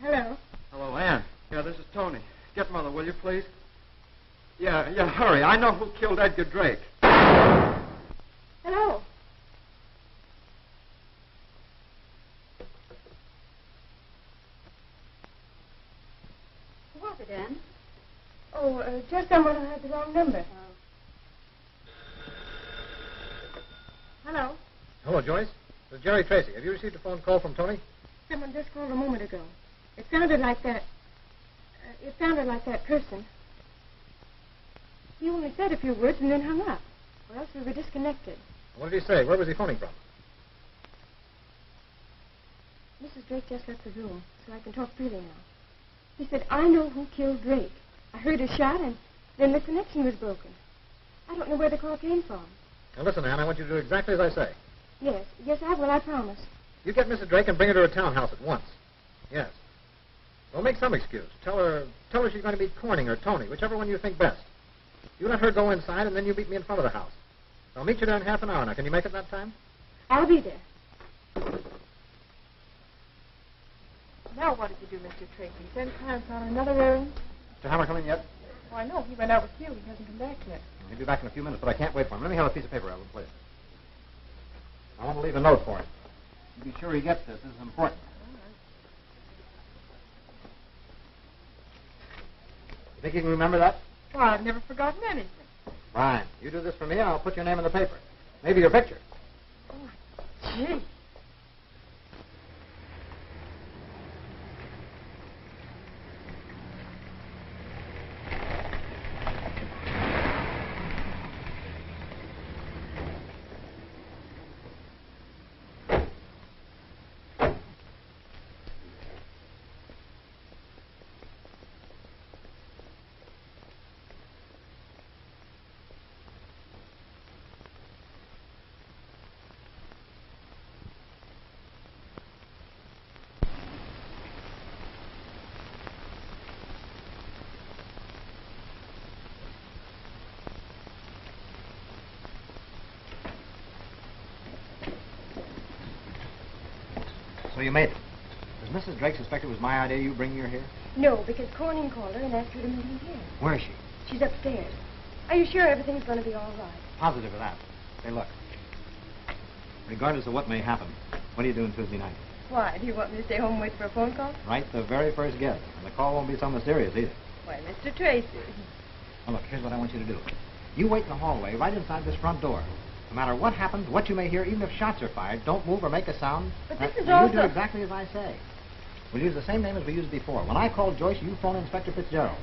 E: Hello.
D: Hello, Ann. Yeah, this is Tony. Get Mother, will you, please? Yeah, hurry. I know who killed Edgar Drake.
E: Hello.
F: Who was it, Anne?
E: Oh, just someone who had the wrong number. Hello.
B: Hello, Joyce. This is Jerry Tracy. Have you received a phone call from Tony?
E: Someone just called a moment ago. It sounded like that. It sounded like that person. He only said a few words and then hung up. Or else we were disconnected.
B: What did he say? Where was he phoning from?
E: Mrs. Drake just left the room, so I can talk freely now. He said, I know who killed Drake. I heard a shot, and then the connection was broken. I don't know where the call came from.
B: Now, listen, Ann, I want you to do exactly as I say.
E: Yes, I will, I promise.
B: You get Mrs. Drake and bring her to a townhouse at once. Yes. Well, make some excuse. Tell her she's going to meet Corning or Tony, whichever one you think best. You let her go inside, and then you meet me in front of the house. I'll meet you there in half an hour. Now, can you make it that time?
E: I'll be there.
K: Now what did you do, Mr. Tracy? Send Clarence on another errand?
B: Mr. Hammer coming yet?
K: Oh, I know. He went out with you. He hasn't come back yet.
B: He'll be back in a few minutes, but I can't wait for him. Let me have a piece of paper, Ellen, please. I want to leave a note for him. You be sure he gets this. This is important. You think you can remember that?
K: Well, I've never forgotten anything.
B: Fine. You do this for me, and I'll put your name in the paper. Maybe your picture.
K: Oh, gee.
B: So you made it. Does Mrs. Drake suspect it was my idea you bringing her here?
E: No, because Corning called her and asked her to meet him here.
B: Where is she?
E: She's upstairs. Are you sure everything's going to be all right?
B: Positive of that. Hey, look. Regardless of what may happen, what are you doing Tuesday night?
E: Why? Do you want me to stay home and wait for a phone call?
B: Right, the very first guess. And the call won't be so mysterious either.
E: Why, Mr. Tracy.
B: Now, look, here's what I want you to do. You wait in the hallway right inside this front door. No matter what happens, what you may hear, even if shots are fired, don't move or make a sound.
E: But this is
B: you
E: also...
B: do exactly as I say. We'll use the same name as we used before. When I call Joyce, you phone Inspector Fitzgerald.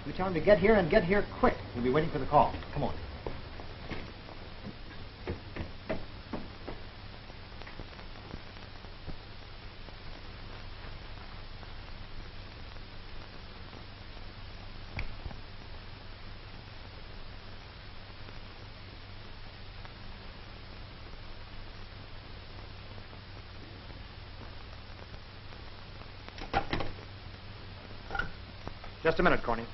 B: You tell him to get here and get here quick. We'll be waiting for the call. Come on. Just a minute, Corning.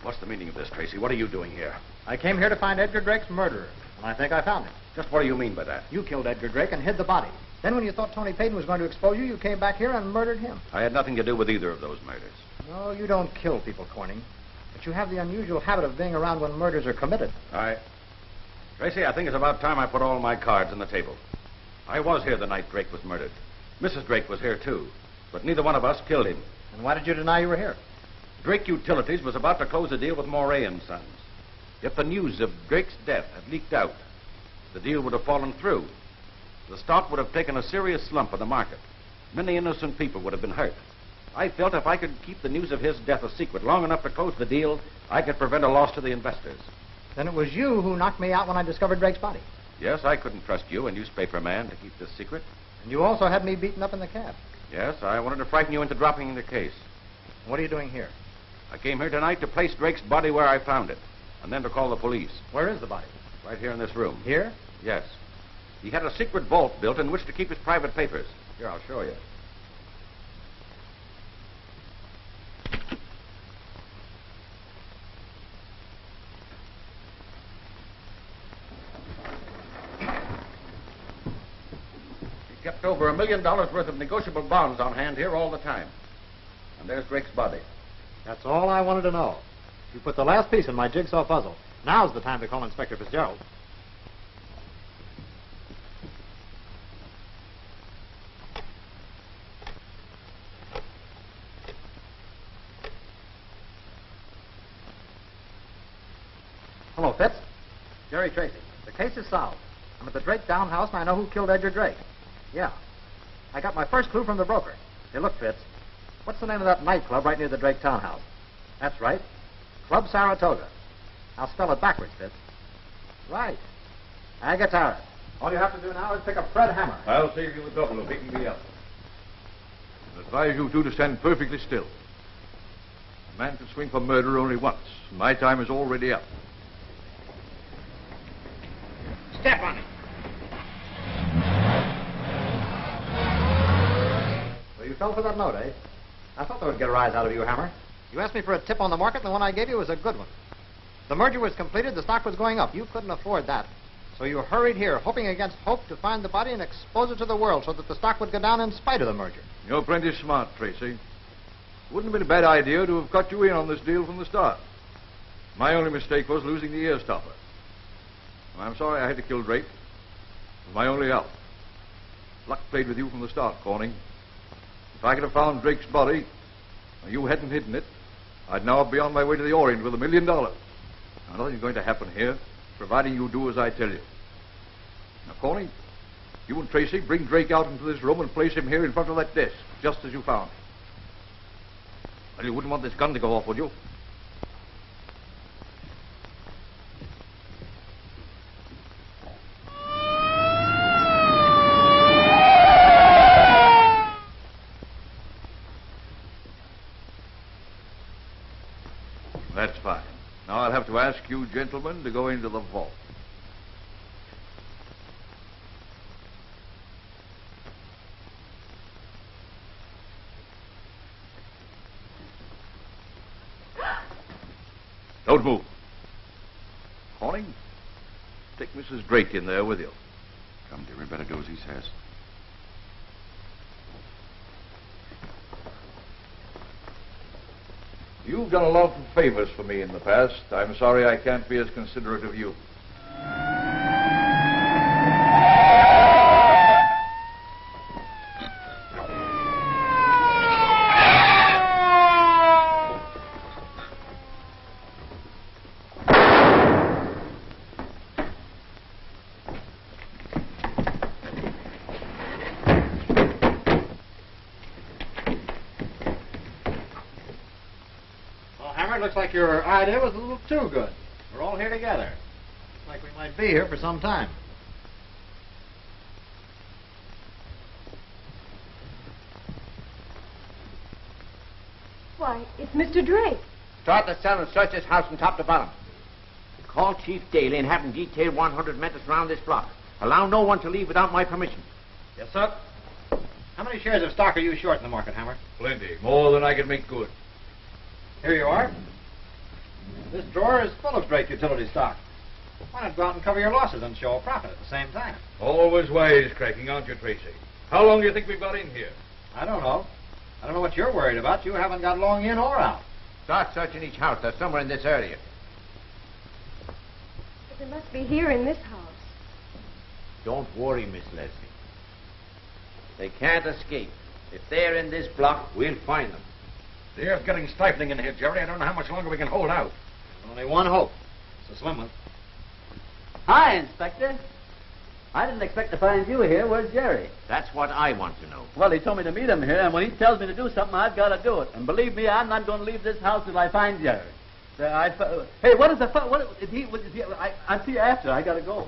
C: What's the meaning of this, Tracy? What are you doing here?
B: I came here to find Edgar Drake's murderer. And I think I found him.
C: Just what do you mean by that?
B: You killed Edgar Drake and hid the body. Then when you thought Tony Payton was going to expose you, you came back here and murdered him.
C: I had nothing to do with either of those murders.
B: No, you don't kill people, Corning. But you have the unusual habit of being around when murders are committed.
C: Tracy, I think it's about time I put all my cards on the table. I was here the night Drake was murdered. Mrs. Drake was here, too. But neither one of us killed him.
B: And why did you deny you were here?
C: Drake Utilities was about to close a deal with Moray and Sons. If the news of Drake's death had leaked out, the deal would have fallen through. The stock would have taken a serious slump in the market. Many innocent people would have been hurt. I felt if I could keep the news of his death a secret long enough to close the deal, I could prevent a loss to the investors.
B: Then it was you who knocked me out when I discovered Drake's body.
C: Yes, I couldn't trust you, a newspaper man, to keep this secret.
B: And you also had me beaten up in the cab.
C: Yes, I wanted to frighten you into dropping the case.
B: What are you doing here?
C: I came here tonight to place Drake's body where I found it, and then to call the police.
B: Where is the body?
C: Right here in this room.
B: Here?
C: Yes. He had a secret vault built in which to keep his private papers. Here, I'll show you. He kept over $1 million worth of negotiable bonds on hand here all the time. And there's Drake's body.
B: That's all I wanted to know. You put the last piece in my jigsaw puzzle. Now's the time to call Inspector Fitzgerald. Hello, Fitz. Jerry Tracy. The case is solved. I'm at the Drake townhouse, and I know who killed Edgar Drake. Yeah. I got my first clue from the broker. Hey, look, Fitz. What's the name of that nightclub right near the Drake townhouse? That's right. Club Saratoga. I'll spell it backwards, Fitz. Right. Agatara. All you have to do now is pick up Fred Hammer.
A: I'll save you the trouble of picking me up. I advise you two to stand perfectly still. A man can swing for murder only once. My time is already up.
B: Step on it. So you fell for that note, eh? I thought they would get a rise out of you, Hammer. You asked me for a tip on the market, and the one I gave you was a good one. The merger was completed, the stock was going up. You couldn't afford that. So you hurried here, hoping against hope to find the body and expose it to the world so that the stock would go down in spite of the merger.
A: You're plenty smart, Tracy. Wouldn't have been a bad idea to have cut you in on this deal from the start. My only mistake was losing the ear stopper. I'm sorry I had to kill Drake. It was my only out. Luck played with you from the start, Corning. If I could have found Drake's body, and you hadn't hidden it, I'd now be on my way to the Orient with $1 million. Now, nothing's going to happen here, providing you do as I tell you. Now, Corning, you and Tracy bring Drake out into this room and place him here in front of that desk, just as you found him. Well, you wouldn't want this gun to go off, would you? That's fine. Now I'll have to ask you gentlemen to go into the vault. Don't move. Corning, take Mrs. Drake in there with you.
C: Come, dear, we better do as he says.
A: You've done a lot of favors for me in the past. I'm sorry I can't be as considerate of you.
B: Looks like your idea was a little too good. We're all here together. Looks like we might be here for some time.
E: Why, it's Mr. Drake.
L: Start the cell and search this house from top to bottom. Call Chief Daly and have him detail 100 men to surround this block. Allow no one to leave without my permission.
B: Yes, sir. How many shares of stock are you short in the market, Hammer?
A: Plenty. More than I can make good.
B: Here you are. This drawer is full of Drake Utility stock. Why not go out and cover your losses and show a profit at the same time?
A: Always wisecracking, aren't you, Tracy? How long do you think we've got in here?
B: I don't know. I don't know what you're worried about. You haven't got long in or out.
L: Start searching each house. They're somewhere in this area.
E: But they must be here in this house.
L: Don't worry, Miss Leslie. They can't escape. If they're in this block, we'll find them.
C: The air's getting stifling in here, Jerry. I don't know how much longer we can hold out.
B: Only one hope. It's a slim one.
J: Hi, Inspector. I didn't expect to find you here. Where's Jerry?
L: That's what I want to know.
J: Well, he told me to meet him here, and when he tells me to do something, I've got to do it. And believe me, I'm not going to leave this house till I find Jerry. Hey, what is the I'll see you after. I got to go.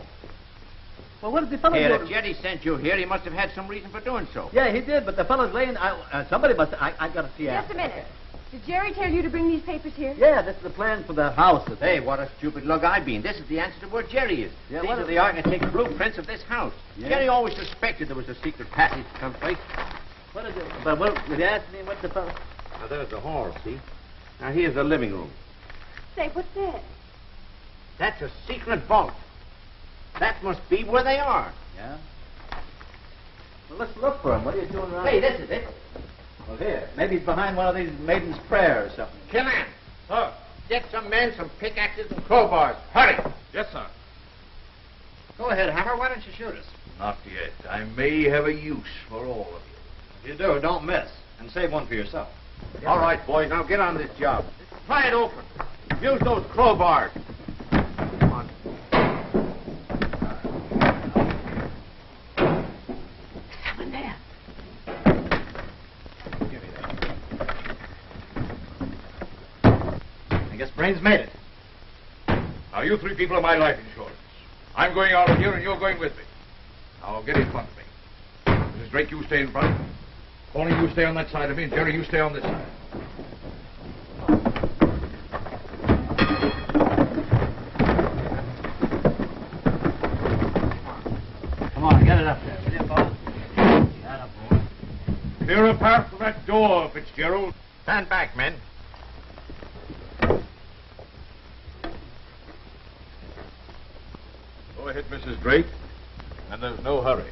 J: Well, what is the fellow
L: Here,
J: doing?
L: if Jerry sent you here, he must have had some reason for doing so.
J: Yeah, he did, but the fellow's laying... somebody must... I got to see
E: Just
J: after.
E: a minute. Did Jerry tell you to bring these papers here?
J: Yeah, this is the plan for the house.
L: Hey, what a stupid lug I've been. This is the answer to where Jerry is.
J: Yeah,
L: These
J: what
L: are
J: is-
L: the architect's blueprints of this house.
J: Yeah.
L: Jerry always suspected there was a secret passage someplace.
J: What is it? But what, did you ask me what the fellow...
L: Now, there's the hall, see? Now, here's the living room.
E: Say, what's that?
L: That's a secret vault. That must be where they are.
J: Yeah? Well, let's look for him. What are you doing around
L: Hey, this is it.
J: Well, here. Maybe he's behind one of these maiden's prayer or something.
L: Killan. Sir. Get some men, some pickaxes and crowbars. Hurry.
A: Yes, sir.
B: Go ahead, Hammer. Why don't you shoot us?
A: Not yet. I may have a use for all of you.
B: If you do, don't miss. And save one for yourself.
L: All right, boys, now get on this job. Pry it open. Use those crowbars. Come on.
F: Someone there.
B: I guess Brains made it.
A: Now, you three people are my life insurance. I'm going out of here, and you're going with me. Now, get in front of me. Mrs. Drake, you stay in front. Corny, you stay on that side of me, and Jerry, you stay on this side.
J: Come on, get it up there, will you, boss? Get up, boy.
A: Clear a path for that door, Fitzgerald.
L: Stand back, men.
A: Go ahead, Mrs. Drake. And there's no hurry.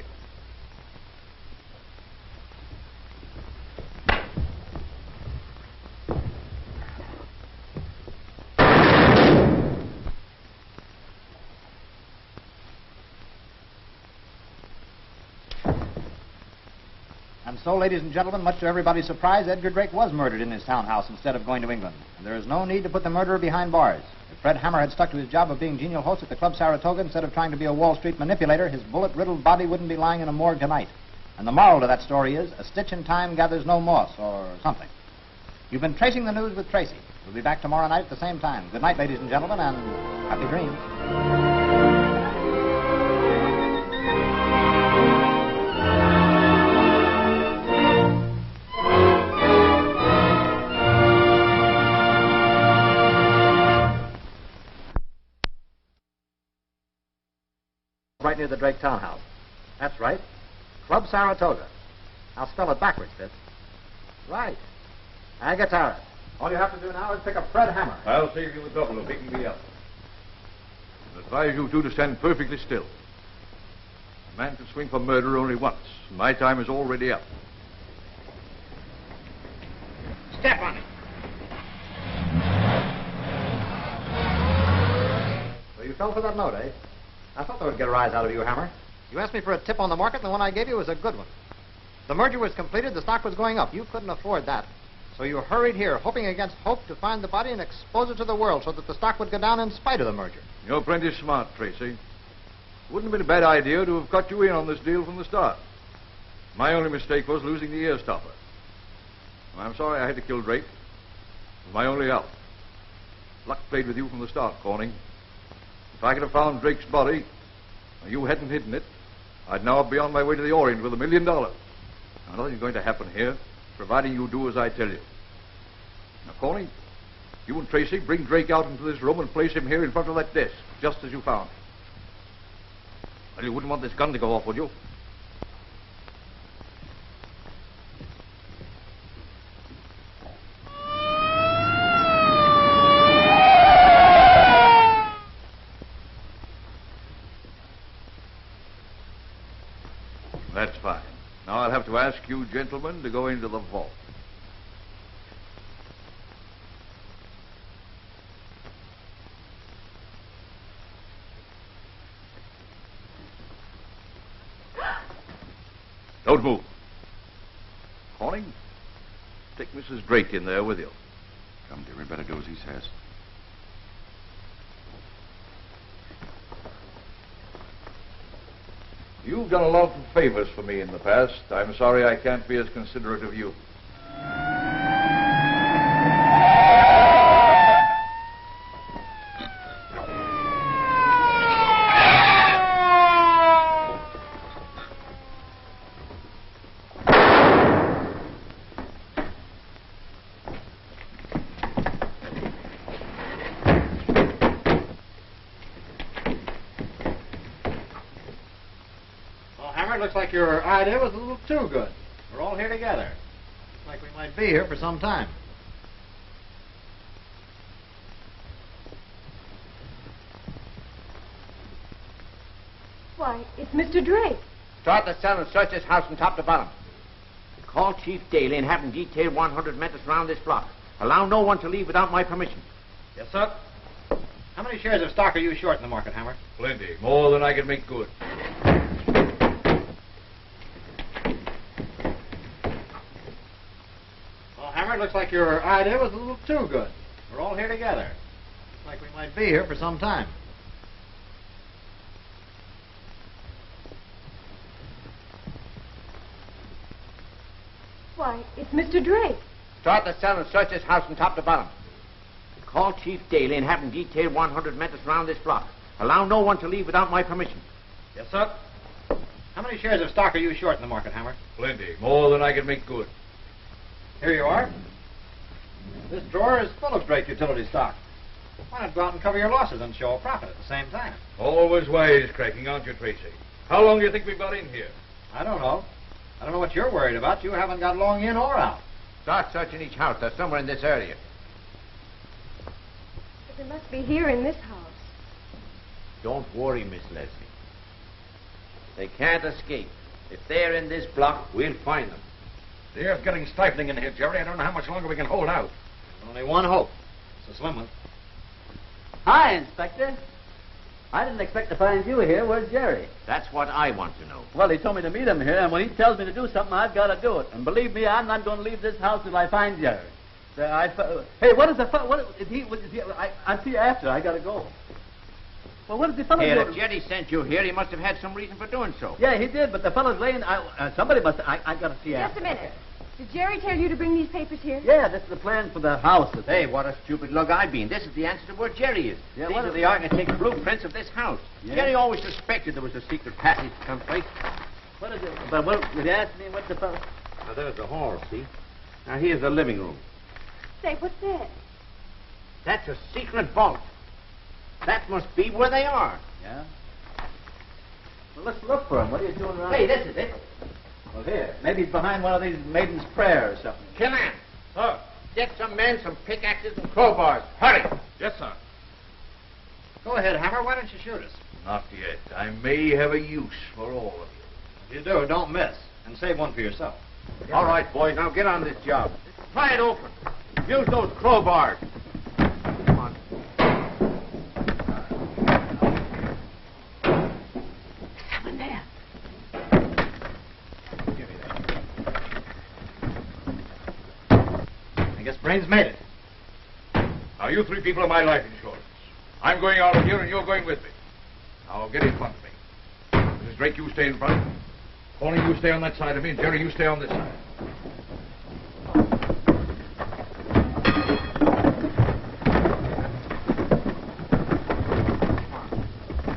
B: And so, ladies and gentlemen, much to everybody's surprise, Edgar Drake was murdered in his townhouse instead of going to England. And there is no need to put the murderer behind bars. If Fred Hammer had stuck to his job of being genial host at the Club Saratoga instead of trying to be a Wall Street manipulator, his bullet-riddled body wouldn't be lying in a morgue tonight. And the moral to that story is, a stitch in time gathers no moss, or something. You've been tracing the news with Tracy. We'll be back tomorrow night at the same time. Good night, ladies and gentlemen, and happy dreams. Right near the Drake townhouse. That's right. Club Saratoga. I'll spell it backwards, Fitz. Right. Agatara. All you have to do now is pick up Fred Hammer.
A: I'll save you the trouble of picking me up. I advise you two to stand perfectly still. A man can swing for murder only once. My time is already up.
L: Step on it.
B: So you fell for that note, eh? I thought they would get a rise out of you, Hammer. You asked me for a tip on the market, and the one I gave you was a good one. The merger was completed, the stock was going up. You couldn't afford that. So you hurried here, hoping against hope to find the body and expose it to the world so that the stock would go down in spite of the merger.
A: You're plenty smart, Tracy. Wouldn't have been a bad idea to have cut you in on this deal from the start. My only mistake was losing the ear stopper. I'm sorry I had to kill Drake. It was my only out. Luck played with you from the start, Corning. If I could have found Drake's body, and you hadn't hidden it, I'd now be on my way to the Orient with $1 million. Now, nothing's going to happen here, providing you do as I tell you. Now, Corning, you and Tracy bring Drake out into this room and place him here in front of that desk, just as you found him. Well, you wouldn't want this gun to go off, would you? That's fine. Now I'll have to ask you gentlemen to go into the vault. Don't move. Corning, take Mrs. Drake in there with you.
I: Come, dear, we better do as he says.
A: You've done a lot of favors for me in the past. I'm sorry I can't be as considerate of you.
B: Looks like your idea was a little too good. We're all here together. Looks like we might be here for some time.
E: Why, it's Mr. Drake.
L: Start the cell and search this house from top to bottom. Call Chief Daly and have him detail 100 men to surround this block. Allow no one to leave without my permission.
B: Yes, sir. How many shares of stock are you short in the market, Hammer?
A: Plenty. More than I can make good.
B: Hammer, looks like your idea was a little too good. We're all here together. Looks like we might be here for some time.
E: Why, it's Mr. Drake.
L: Start the cell and search this house from top to bottom. Call Chief Daly and have him detail 100 men to surround this block. Allow no one to leave without my permission.
B: Yes, sir. How many shares of stock are you short in the market, Hammer?
A: Plenty. More than I can make good.
B: Here you are. This drawer is full of Drake utility stock. Why not go out and cover your losses and show a profit at the same time?
A: Always wisecracking, aren't you, Tracy? How long do you think we've got in here?
B: I don't know. I don't know what you're worried about. You haven't got long in or out.
L: Start searching each house. They're somewhere in this area.
E: But they must be here in this house.
L: Don't worry, Miss Leslie. They can't escape. If they're in this block, we'll find them.
C: The air's getting stifling in here, Jerry. I don't know how much longer we can hold out.
B: There's only one hope. It's a slim one.
J: Hi, Inspector. I didn't expect to find you here. Where's Jerry?
L: That's what I want to know.
J: Well, he told me to meet him here, and when he tells me to do something, I've got to do it. And believe me, I'm not going to leave this house till I find Jerry. Hey, what is the... I'll see you after. I got to go. Well, what is the fellow
L: Here,
J: doing?
L: if Jerry sent you here, he must have had some reason for doing so.
J: Yeah, he did, but the fellow's laying... somebody must... I got to see
E: Just
J: after.
E: a minute. Did Jerry tell you to bring these papers here?
J: Yeah, this is the plan for the house.
L: Hey, what a stupid lug I've been. This is the answer to where Jerry is.
J: Yeah,
L: These
J: what
L: are
J: is-
L: the architect's blueprints of this house.
J: Yeah.
L: Jerry always suspected there was a secret passage someplace.
J: What is it? But what, did you ask me what the fellow...
L: Now, there's the hall, see? Now, here's the living room.
E: Say, what's that?
L: That's a secret vault. That must be where they are.
J: Yeah? Well, let's look for him. What are you doing around
L: Hey, this is it.
J: Well, here. Maybe he's behind one of these maiden's prayer or something.
L: Killan. Sir. Get some men, some pickaxes, and crowbars. Hurry.
A: Yes, sir.
B: Go ahead, Hammer. Why don't you shoot us?
A: Not yet. I may have a use for all of you.
B: If you do, don't miss. And save one for yourself.
L: All right, boys. Now get on this job. Pry it open. Use those crowbars. Come on.
F: Someone there.
B: I guess Brains made it.
A: Now, you three people are my life insurance. I'm going out of here, and you're going with me. Now, get in front of me. Mrs. Drake, you stay in front. Corning, you stay on that side of me, and Jerry, you stay on this side.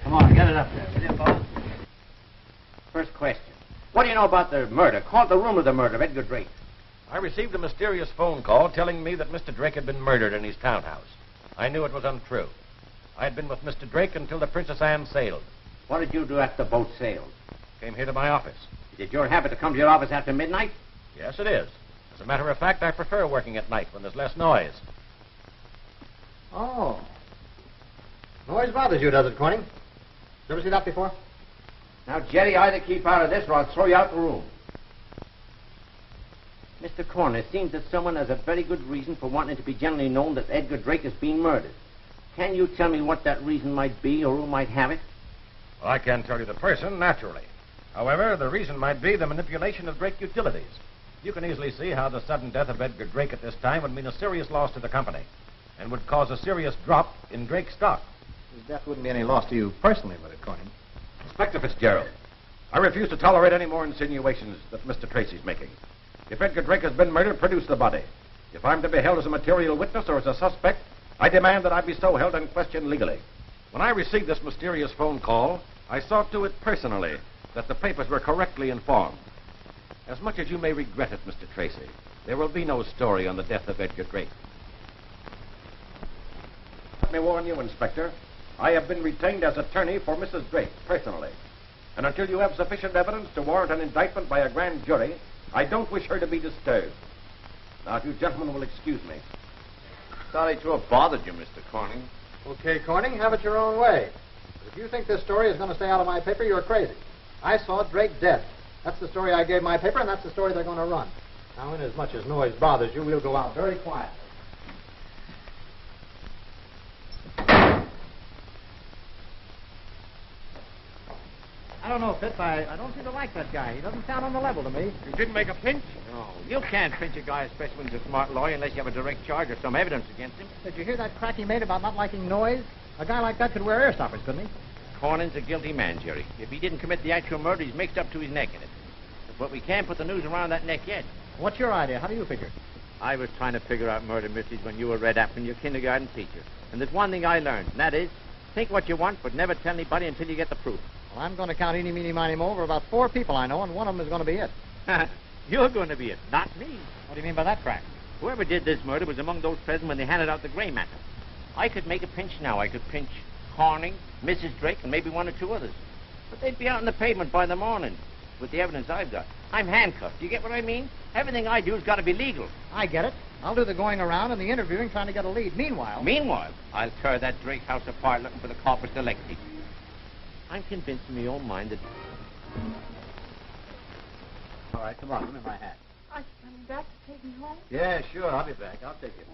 J: Come on, get it up there, will you, fellas?
L: First question. What do you know about the murder? Called the rumor of the murder of Edgar Drake.
C: I received a mysterious phone call telling me that Mr. Drake had been murdered in his townhouse. I knew it was untrue. I had been with Mr. Drake until the Princess Anne sailed.
L: What did you do after the boat sailed?
C: Came here to my office.
L: Is it your habit to come to your office after midnight?
C: Yes, it is. As a matter of fact, I prefer working at night when there's less noise.
B: Oh. Noise bothers you, does it, Corning? You ever see that before?
L: Now, Jerry, either keep out of this or I'll throw you out the room. Mr. Corner, it seems that someone has a very good reason for wanting it to be generally known that Edgar Drake is being murdered. Can you tell me what that reason might be or who might have it?
C: Well, I can't tell you the person, naturally. However, the reason might be the manipulation of Drake Utilities. You can easily see how the sudden death of Edgar Drake at this time would mean a serious loss to the company and would cause a serious drop in Drake's stock.
B: His death wouldn't be any loss to you personally, would it, Corning?
C: Inspector Fitzgerald, I refuse to tolerate any more insinuations that Mr. Tracy's making. If Edgar Drake has been murdered, produce the body. If I'm to be held as a material witness or as a suspect, I demand that I be so held and questioned legally. When I received this mysterious phone call, I saw to it personally that the papers were correctly informed. As much as you may regret it, Mr. Tracy, there will be no story on the death of Edgar Drake. Let me warn you, Inspector. I have been retained as attorney for Mrs. Drake, personally. And until you have sufficient evidence to warrant an indictment by a grand jury, I don't wish her to be disturbed. Now, if you gentlemen will excuse me.
L: Sorry to have bothered you, Mr. Corning.
B: Okay, Corning, have it your own way. But if you think this story is going to stay out of my paper, you're crazy. I saw Drake dead. That's the story I gave my paper, and that's the story they're going to run. Now, inasmuch as noise bothers you, we'll go out very quietly. I don't know, Fitz. I don't seem to like that guy. He doesn't sound on the level to me.
L: You didn't make a pinch? No. You can't pinch a guy, especially when he's a smart lawyer, unless you have a direct charge or some evidence against him.
B: Did you hear that crack he made about not liking noise? A guy like that could wear ear stoppers, couldn't he?
L: Cornyn's a guilty man, Jerry. If he didn't commit the actual murder, he's mixed up to his neck in it. But we can't put the noose around that neck yet.
B: What's your idea? How do you figure?
L: I was trying to figure out murder mysteries when you were Red Apple and your kindergarten teacher. And there's one thing I learned, and that is, think what you want, but never tell anybody until you get the proof.
B: Well, I'm going to count eeny, meeny, miny, mo over about 4 people I know, and one of them is going to be it.
L: You're going to be it, not me.
B: What do you mean by that, Crack?
L: Whoever did this murder was among those present when they handed out the gray matter. I could make a pinch now. I could pinch Corning, Mrs. Drake, and maybe 1 or 2 others. But they'd be out on the pavement by the morning with the evidence I've got. I'm handcuffed. Do you get what I mean? Everything I do has got to be legal.
B: I get it. I'll do the going around and the interviewing trying to get a lead. Meanwhile,
L: I'll tear that Drake house apart looking for the corpus delicti. I'm convinced in my own mind that...
B: All right, come on. Give me my hat.
K: Are you coming back to take me home?
B: Yeah, sure. I'll be back. I'll take you.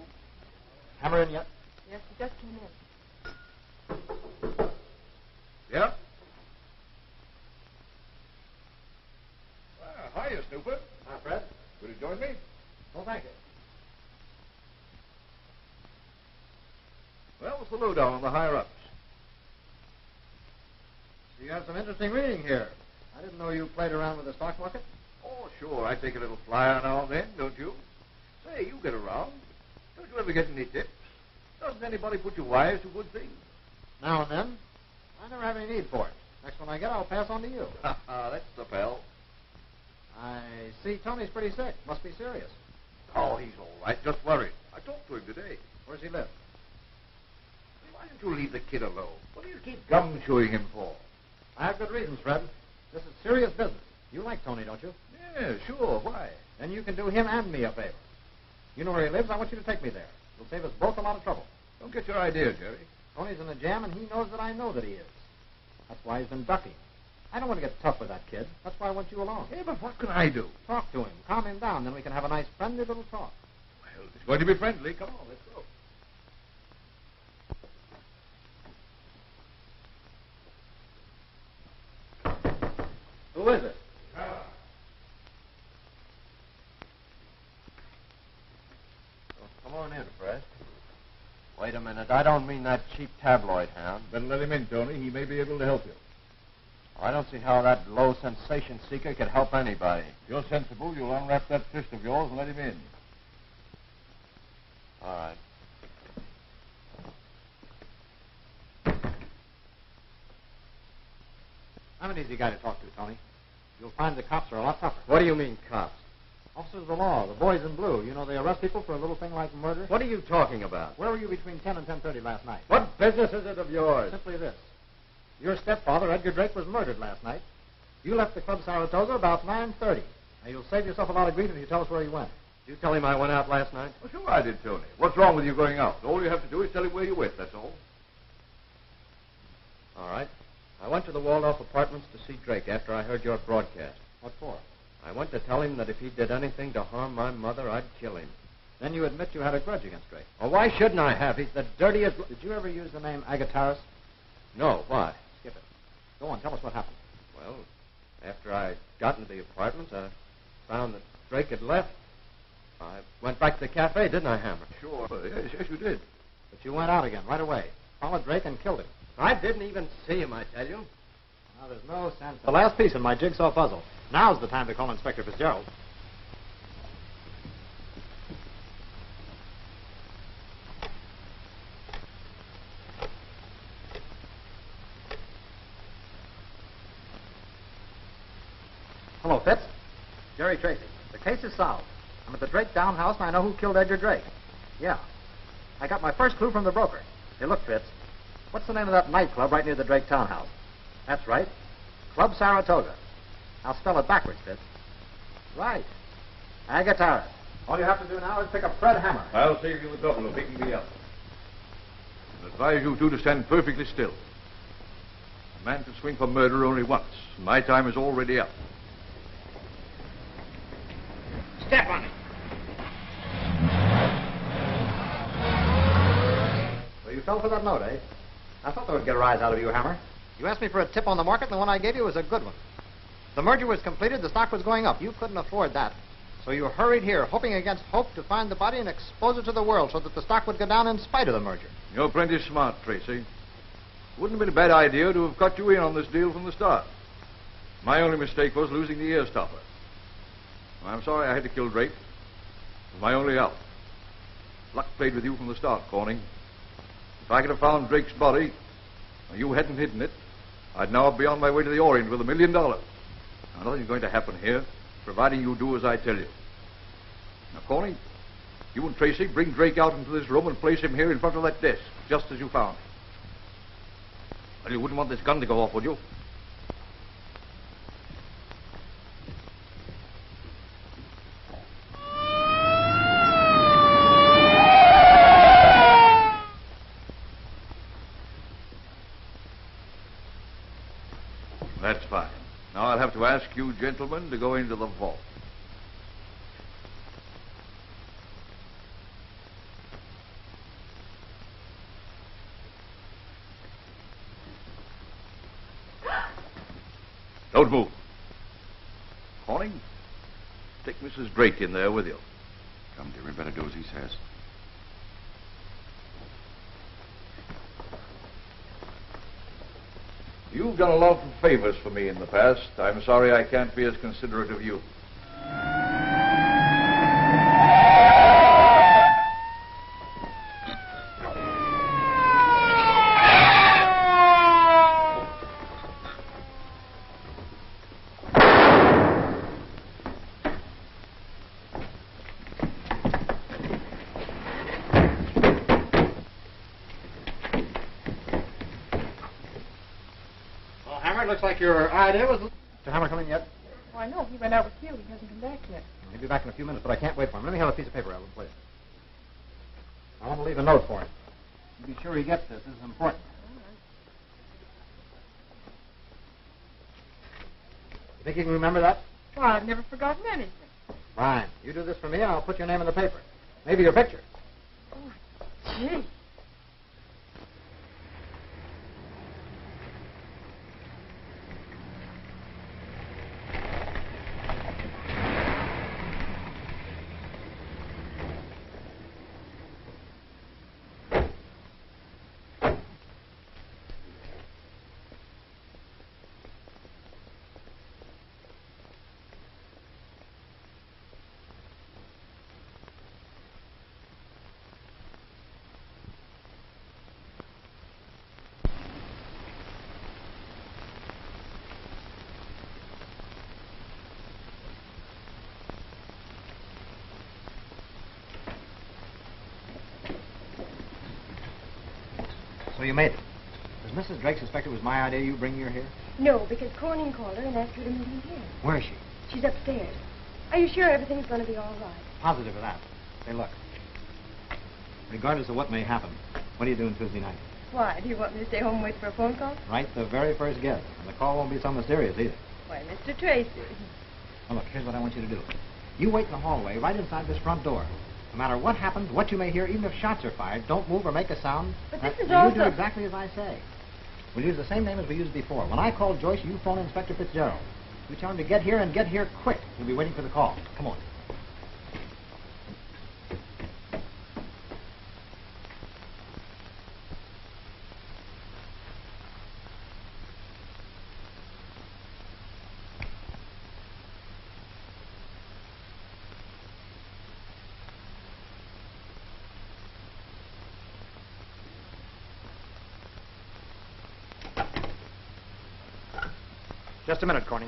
B: Hammer in yet?
K: Yes, he just came in.
A: Yeah? Well, hiya, Snooper.
B: Hi, Fred.
A: Will you join me?
B: Oh, thank you.
A: Well, what's the lowdown on the higher-ups?
B: So you have some interesting reading here. I didn't know you played around with the stock market.
A: Oh, sure. I take a little flyer now and then, don't you? Say, you get around. Don't you ever get any tips? Doesn't anybody put you wise to good things?
B: Now and then. I never have any need for it. Next one I get, I'll pass on to you.
A: That's the pal.
B: I see Tony's pretty sick. Must be serious.
A: Oh, he's all right. Just worried. I talked to him today.
B: Where's he live?
A: Why don't you leave the kid alone? What do you keep gum-chewing him for?
B: I have good reasons, Fred. This is serious business. You like Tony, don't you?
A: Yeah, sure. Why?
B: Then you can do him and me a favor. You know where he lives. I want you to take me there. It'll save us both a lot of trouble.
A: Don't get your idea, Jerry.
B: Tony's in a jam, and he knows that I know that he is. That's why he's been ducking. I don't want to get tough with that kid. That's why I want you alone.
A: Yeah, but what can I do?
B: Talk to him. Calm him down. Then we can have a nice, friendly little talk.
A: Well, it's going to be friendly. Come on, let's go.
B: Who is it?
D: Come on in, Fred. Wait a minute. I don't mean that cheap tabloid hound.
A: Better let him in, Tony. He may be able to help you.
D: I don't see how that low sensation seeker could help anybody.
A: If you're sensible, you'll unwrap that fist of yours and let him in.
D: All right.
B: I'm an easy guy to talk to, Tony. You'll find the cops are a lot tougher.
D: What do you mean, cops?
B: Officers of the law, the boys in blue. You know, they arrest people for a little thing like murder.
D: What are you talking about?
B: Where were you between 10 and 10:30 last night?
D: What business is it of yours?
B: Simply this. Your stepfather, Edgar Drake, was murdered last night. You left the Club Saratoga about 9:30. Now, you'll save yourself a lot of grief if you tell us where you went.
D: Did you tell him I went out last night?
A: Well, sure I did, Tony. What's wrong with you going out? All you have to do is tell him where you went, that's all.
D: All right. I went to the Waldorf Apartments to see Drake after I heard your broadcast.
B: What for?
D: I went to tell him that if he did anything to harm my mother, I'd kill him.
B: Then you admit you had a grudge against Drake.
D: Well, why shouldn't I have? He's the dirtiest...
B: Did you ever use the name Agataris?
D: No, why?
B: Skip it. Go on, tell us what happened.
D: Well, after I got into the apartments, I found that Drake had left. I went back to the cafe, didn't I, Hammer?
A: Sure. Yes, you did.
B: But you went out again right away, followed Drake and killed him.
D: I didn't even see him, I tell you.
B: Now, there's no sense. The last piece in my jigsaw puzzle. Now's the time to call Inspector Fitzgerald. Hello, Fitz. Jerry Tracy. The case is solved. I'm at the Drake townhouse, and I know who killed Edgar Drake. Yeah. I got my first clue from the broker. Hey, look, Fitz. What's the name of that nightclub right near the Drake townhouse? That's right. Club Saratoga. I'll spell it backwards, Fitz. Right. Agataris. All you have to do now is pick up Fred Hammer.
C: I'll save you the trouble of picking me up.
A: I advise you two to stand perfectly still. A man can swing for murder only once. My time is already up.
L: Step on it.
B: So you fell for that note, eh? I thought they would get a rise out of you, Hammer. You asked me for a tip on the market, and the one I gave you was a good one. The merger was completed, the stock was going up. You couldn't afford that. So you hurried here, hoping against hope to find the body and expose it to the world so that the stock would go down in spite of the merger.
A: You're plenty smart, Tracy. Wouldn't have been a bad idea to have cut you in on this deal from the start. My only mistake was losing the ear stopper. I'm sorry I had to kill Drake. It was my only out. Luck played with you from the start, Corning. If I could have found Drake's body, and you hadn't hidden it, I'd now be on my way to the Orient with $1 million. Now, nothing's going to happen here, providing you do as I tell you. Now, Corning, you and Tracy bring Drake out into this room and place him here in front of that desk, just as you found him. Well, you wouldn't want this gun to go off, would you? That's fine. Now I'll have to ask you gentlemen to go into the vault. Don't move. Corning, take Mrs. Drake in there with you.
I: Come, dear, we better do as he says.
A: You've done a lot of favors for me in the past. I'm sorry I can't be as considerate of you.
B: Looks like your idea was... Mr. Hammer come in yet?
K: Oh, I know. He went out with you. He hasn't come back yet.
B: He'll be back in a few minutes, but I can't wait for him. Let me have a piece of paper, Ellen, please. I want to leave a note for him. You be sure he gets this. This is important. You think you can remember that?
K: Well, I've never forgotten anything.
B: Fine. You do this for me, and I'll put your name in the paper. Maybe your picture.
K: Oh, gee.
B: So you made it. Does Mrs. Drake suspect it was my idea you bringing her here?
E: No, because Corning called her and asked her to meet him here.
B: Where is she?
E: She's upstairs. Are you sure everything's going to be all right?
B: Positive of that. Say, look. Regardless of what may happen, what are you doing Tuesday night?
E: Why? Do you want me to stay home and wait for a phone call?
B: Right the very first guess. And the call won't be so mysterious either.
E: Why, Mr. Tracy.
B: Well, look, here's what I want you to do. You wait in the hallway right inside this front door. No matter what happens, what you may hear, even if shots are fired, don't move or make a sound.
E: But this is
B: you
E: also...
B: do exactly as I say. We'll use the same name as we used before. When I call Joyce, you phone Inspector Fitzgerald. You tell him to get here and get here quick. He'll be waiting for the call. Come on.
C: Just a minute, Corny.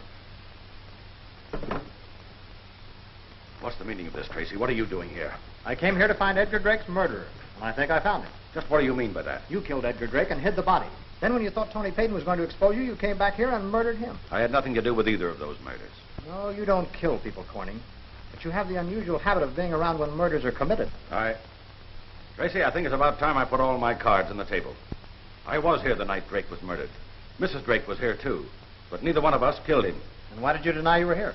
C: What's the meaning of this, Tracy? What are you doing here?
B: I came here to find Edgar Drake's murderer, and I think I found him.
C: Just what do you mean by that?
B: You killed Edgar Drake and hid the body. Then when you thought Tony Payton was going to expose you, you came back here and murdered him.
C: I had nothing to do with either of those murders.
B: No, you don't kill people, Corning. But you have the unusual habit of being around when murders are committed.
C: Tracy, I think it's about time I put all my cards on the table. I was here the night Drake was murdered. Mrs. Drake was here, too. But neither one of us killed him.
B: And why did you deny you were here?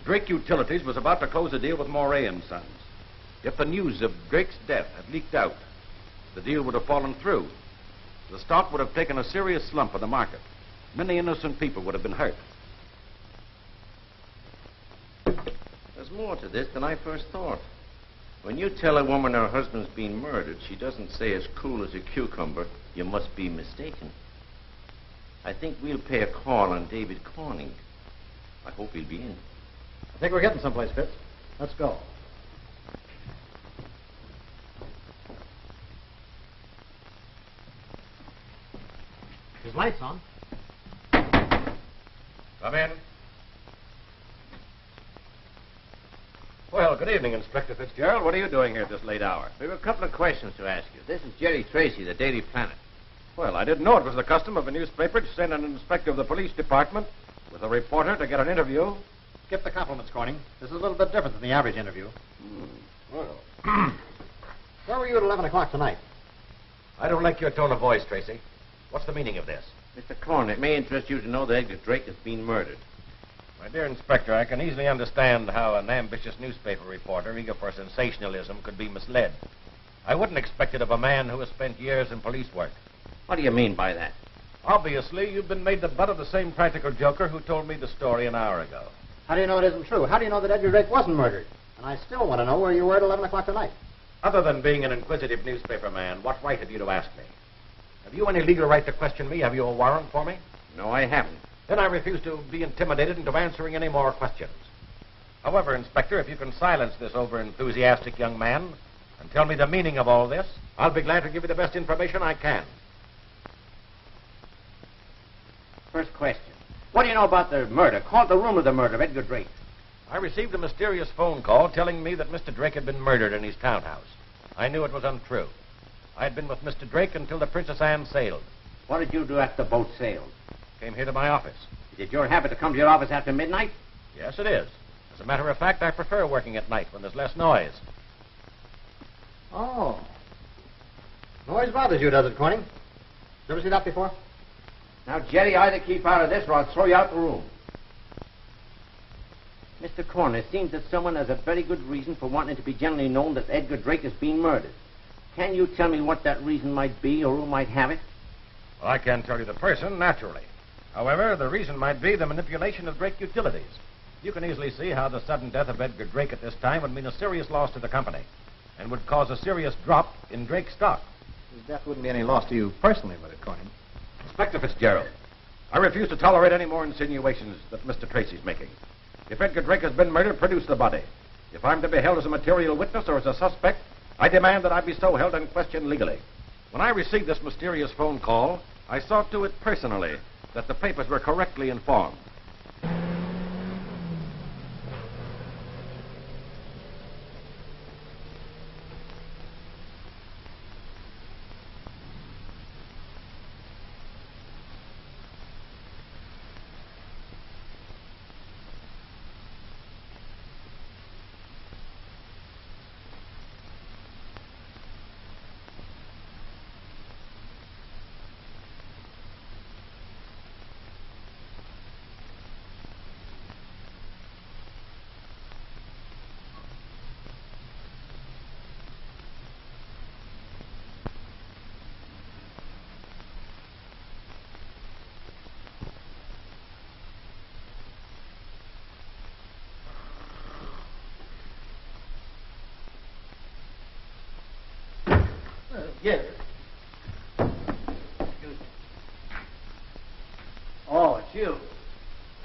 C: Drake Utilities was about to close a deal with Moray and Sons. If the news of Drake's death had leaked out, the deal would have fallen through. The stock would have taken a serious slump in the market. Many innocent people would have been hurt.
H: There's more to this than I first thought. When you tell a woman her husband's been murdered, she doesn't say as cool as a cucumber, you must be mistaken. I think we'll pay a call on David Corning. I hope he'll be in.
B: I think we're getting someplace, Fitz. Let's go. His light's on.
C: Come in. Well, good evening, Inspector Fitzgerald. What are you doing here at this late hour?
L: We have a couple of questions to ask you. This is Jerry Tracy, the Daily Planet.
C: Well, I didn't know it was the custom of a newspaper to send an inspector of the police department with a reporter to get an interview.
B: Skip the compliments, Corning. This is a little bit different than the average interview.
C: Well,
B: Where were you at 11 o'clock tonight?
C: I don't like your tone of voice, Tracy. What's the meaning of this?
L: Mr. Corning, it may interest you to know that Edgar Drake has been murdered.
C: My dear Inspector, I can easily understand how an ambitious newspaper reporter eager for sensationalism could be misled. I wouldn't expect it of a man who has spent years in police work.
L: What do you mean by that?
C: Obviously, you've been made the butt of the same practical joker who told me the story an hour ago.
B: How do you know it isn't true? How do you know that Edgar Drake wasn't murdered? And I still want to know where you were at 11 o'clock tonight.
C: Other than being an inquisitive newspaper man, what right have you to ask me? Have you any legal right to question me? Have you a warrant for me?
L: No, I haven't.
C: Then I refuse to be intimidated into answering any more questions. However, Inspector, if you can silence this over-enthusiastic young man and tell me the meaning of all this, I'll be glad to give you the best information I can.
L: First question. What do you know about the murder? Called the rumor of the murder of Edgar Drake.
C: I received a mysterious phone call telling me that Mr. Drake had been murdered in his townhouse. I knew it was untrue. I had been with Mr. Drake until the Princess Anne sailed.
L: What did you do after the boat sailed?
C: Came here to my office.
L: Is it your habit to come to your office after midnight?
C: Yes, it is. As a matter of fact, I prefer working at night when there's less noise.
B: Oh. Noise bothers you, does it, Corning? You ever see that before?
L: Now, Jerry, either keep out of this or I'll throw you out the room. Mr. Corner, it seems that someone has a very good reason for wanting it to be generally known that Edgar Drake has been murdered. Can you tell me what that reason might be or who might have it?
C: Well, I can't tell you the person, naturally. However, the reason might be the manipulation of Drake Utilities. You can easily see how the sudden death of Edgar Drake at this time would mean a serious loss to the company and would cause a serious drop in Drake's stock.
B: His death wouldn't be any loss to you personally, would it, Corning?
C: Inspector Fitzgerald, I refuse to tolerate any more insinuations that Mr. Tracy's making. If Edgar Drake has been murdered, produce the body. If I'm to be held as a material witness or as a suspect, I demand that I be so held and questioned legally. When I received this mysterious phone call, I saw to it personally that the papers were correctly informed.
J: Get it. Oh, it's you.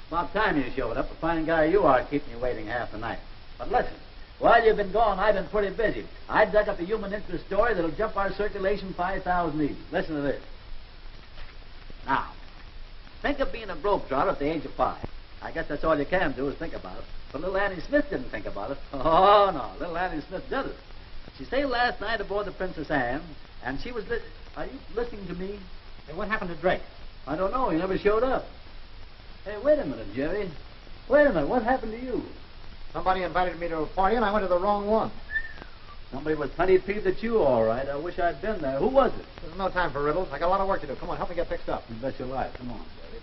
J: About time you showed up. A fine guy you are, keeping you waiting half the night. But listen, while you've been gone, I've been pretty busy. I dug up a human interest story that'll jump our circulation 5,000 easy. Listen to this. Now, think of being a globetrotter at the age of 5. I guess that's all you can do is think about it. But little Annie Smith didn't think about it. Oh, no, little Annie Smith did it. She sailed last night aboard the Princess Anne, and she was... Are you listening to me?
B: Hey, what happened to Drake?
J: I don't know. He never showed up. Hey, wait a minute, Jerry. Wait a minute. What happened to you?
B: Somebody invited me to a party, and I went to the wrong one.
J: Somebody was plenty peeved at you, all right. I wish I'd been there. Who was it?
B: There's no time for riddles. I got a lot of work to do. Come on, help me get fixed up.
J: You bet your life. Come on, Jerry.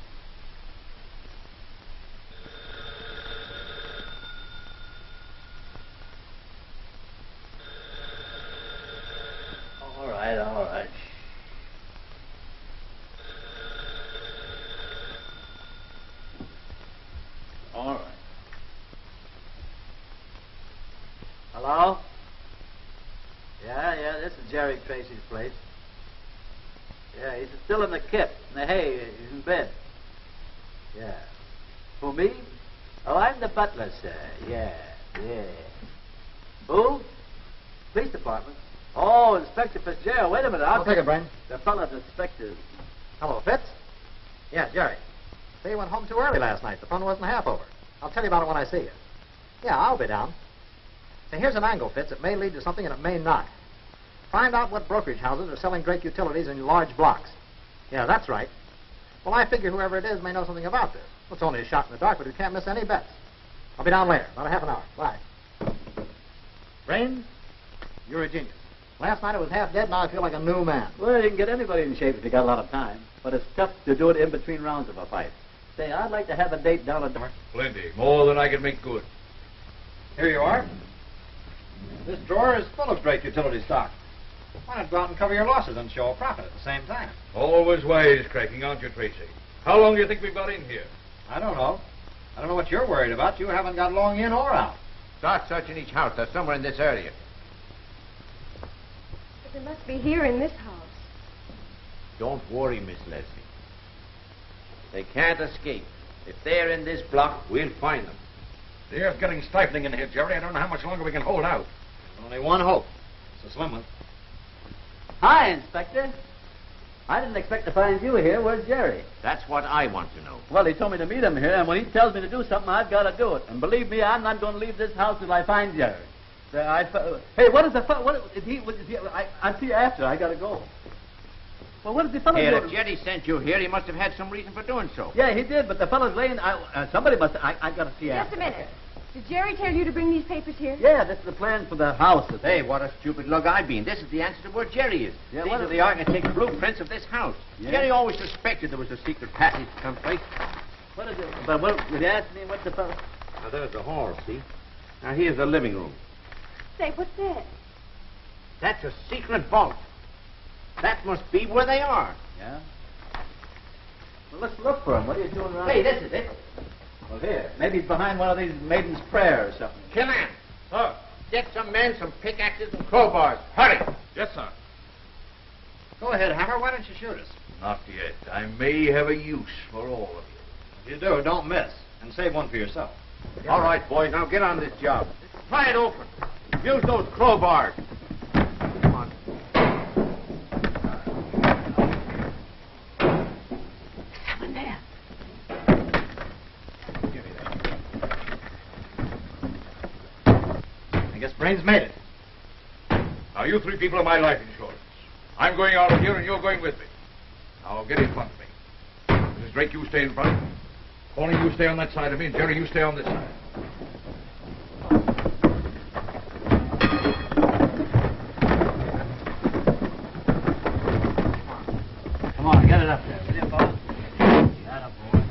J: All right, all right. All right. Hello? Yeah, this is Jerry Tracy's place. Yeah, he's still in the kit. In the hay, he's in bed. Yeah. Who, me? Oh, I'm the butler, sir. Yeah. Who? Police department. Oh, Inspector Fitzgerald. Wait a minute.
B: I'll take it, Brain.
J: The fellow's inspector.
B: Hello, Fitz. Yeah, Jerry. Say you went home too early last night. The fun wasn't half over. I'll tell you about it when I see you. Yeah, I'll be down. Say, here's an angle, Fitz. It may lead to something and it may not. Find out what brokerage houses are selling Drake utilities in large blocks. Yeah, that's right. Well, I figure whoever it is may know something about this. Well, it's only a shot in the dark, but we can't miss any bets. I'll be down later, about a half an hour. Bye. Brains, you're a genius. Last night I was half dead, now I feel like a new man.
J: Well, you can get anybody in shape if you got a lot of time. But it's tough to do it in between rounds of a fight. Say, I'd like to have a date down at...
A: Plenty. More than I can make good.
B: Here you are. This drawer is full of Drake utility stock. Why not go out and cover your losses and show a profit at the same time?
A: Always wise, cracking, aren't you, Tracy? How long do you think we've got in here?
B: I don't know. I don't know what you're worried about. You haven't got long in or out.
L: Start searching each house. They're somewhere in this area.
E: But they must be here in this house.
L: Don't worry, Miss Leslie. They can't escape. If they're in this block, we'll find them.
C: The air's getting stifling in here, Jerry. I don't know how much longer we can hold out.
B: There's only one hope. It's a slim one.
J: Hi, Inspector. I didn't expect to find you here. Where's Jerry?
L: That's what I want to know.
J: Well, he told me to meet him here, and when he tells me to do something, I've got to do it. And believe me, I'm not going to leave this house till I find Jerry. Hey, what is the... I'll see you after. I got to go. Well, what is the fellow
L: Here,
J: doing?
L: if Jerry sent you here, he must have had some reason for doing so.
J: Yeah, he did, but the fellow's laying... somebody must... I got to see
E: Just
J: after.
E: a minute. Did Jerry tell you to bring these papers here?
J: Yeah, this is the plan for the house.
L: Hey, what a stupid lug I've been. This is the answer to where Jerry is.
J: Yeah,
L: These
J: what
L: are
J: is-
L: the architect's blueprints of this house.
J: Yeah.
L: Jerry always suspected there was a secret passage someplace.
J: What is it? But did he ask me what the fellow...
L: Now, there's the hall, see? Now, here's the living room.
E: Say, what's that?
L: That's a secret vault. That must be where they are.
J: Yeah? Well, let's look for him. What are you doing around
L: Hey, this is it.
J: Well, here. Maybe he's behind one of these maiden's prayer or something.
L: Killan. Oh, get some men, some pickaxes and crowbars. Hurry.
A: Yes, sir.
B: Go ahead, Hammer. Why don't you shoot us?
A: Not yet. I may have a use for all of you.
B: If you do, don't miss. And save one for yourself.
L: All right, boys, now get on this job. Pry it open. Use those crowbars. Come on.
F: Someone there.
B: I guess Brains made it.
A: Now, you three people are my life insurance. I'm going out of here, and you're going with me. Now, get in front of me. Mrs. Drake, you stay in front. Corning, you stay on that side of me, and Jerry, you stay on this side.
J: Come on, get it up there, will you, boss? Atta boy.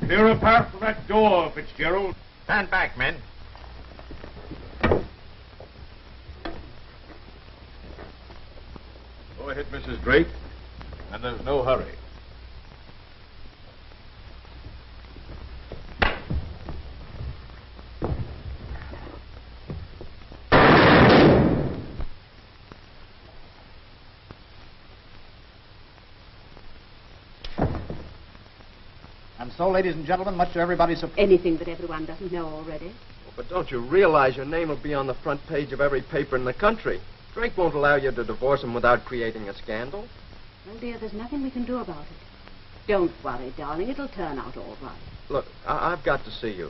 A: Clear a path from that door, Fitzgerald.
L: Stand back, men.
A: Go ahead, Mrs. Drake. And there's no hurry.
B: so, ladies and gentlemen, much to everybody's surprise.
F: Anything that everyone doesn't know already.
D: But don't you realize your name will be on the front page of every paper in the country? Drake won't allow you to divorce him without creating a scandal.
F: Well, dear, there's nothing we can do about it. Don't worry, darling. It'll turn out all right.
D: Look, I've got to see you.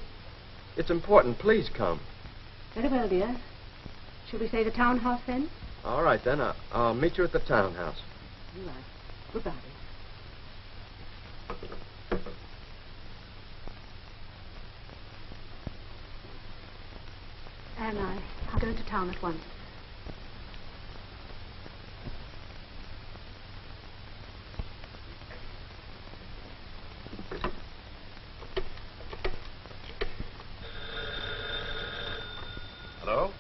D: It's important. Please come.
F: Very well, dear. Shall we say the townhouse then?
D: All right, then. I'll meet you at the townhouse.
F: All right. Goodbye. And I'll go to town at once.
C: Hello?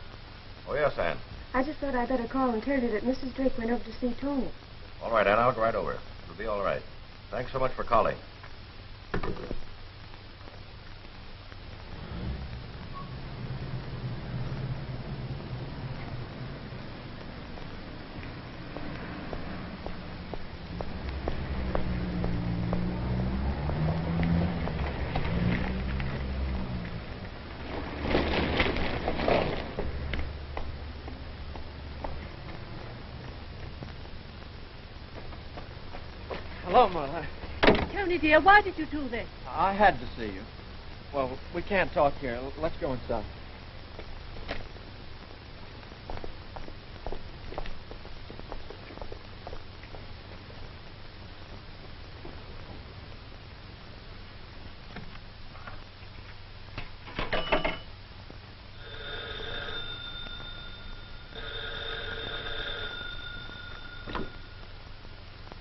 C: Oh, yes, Anne.
E: I just thought I'd better call and tell you that Mrs. Drake went over to see Tony.
C: All right, Anne, I'll go right over. It'll be all right. Thanks so much for calling.
D: Hello, Mother.
F: Tony, dear, why did you do this?
D: I had to see you. Well, we can't talk here. Let's go inside.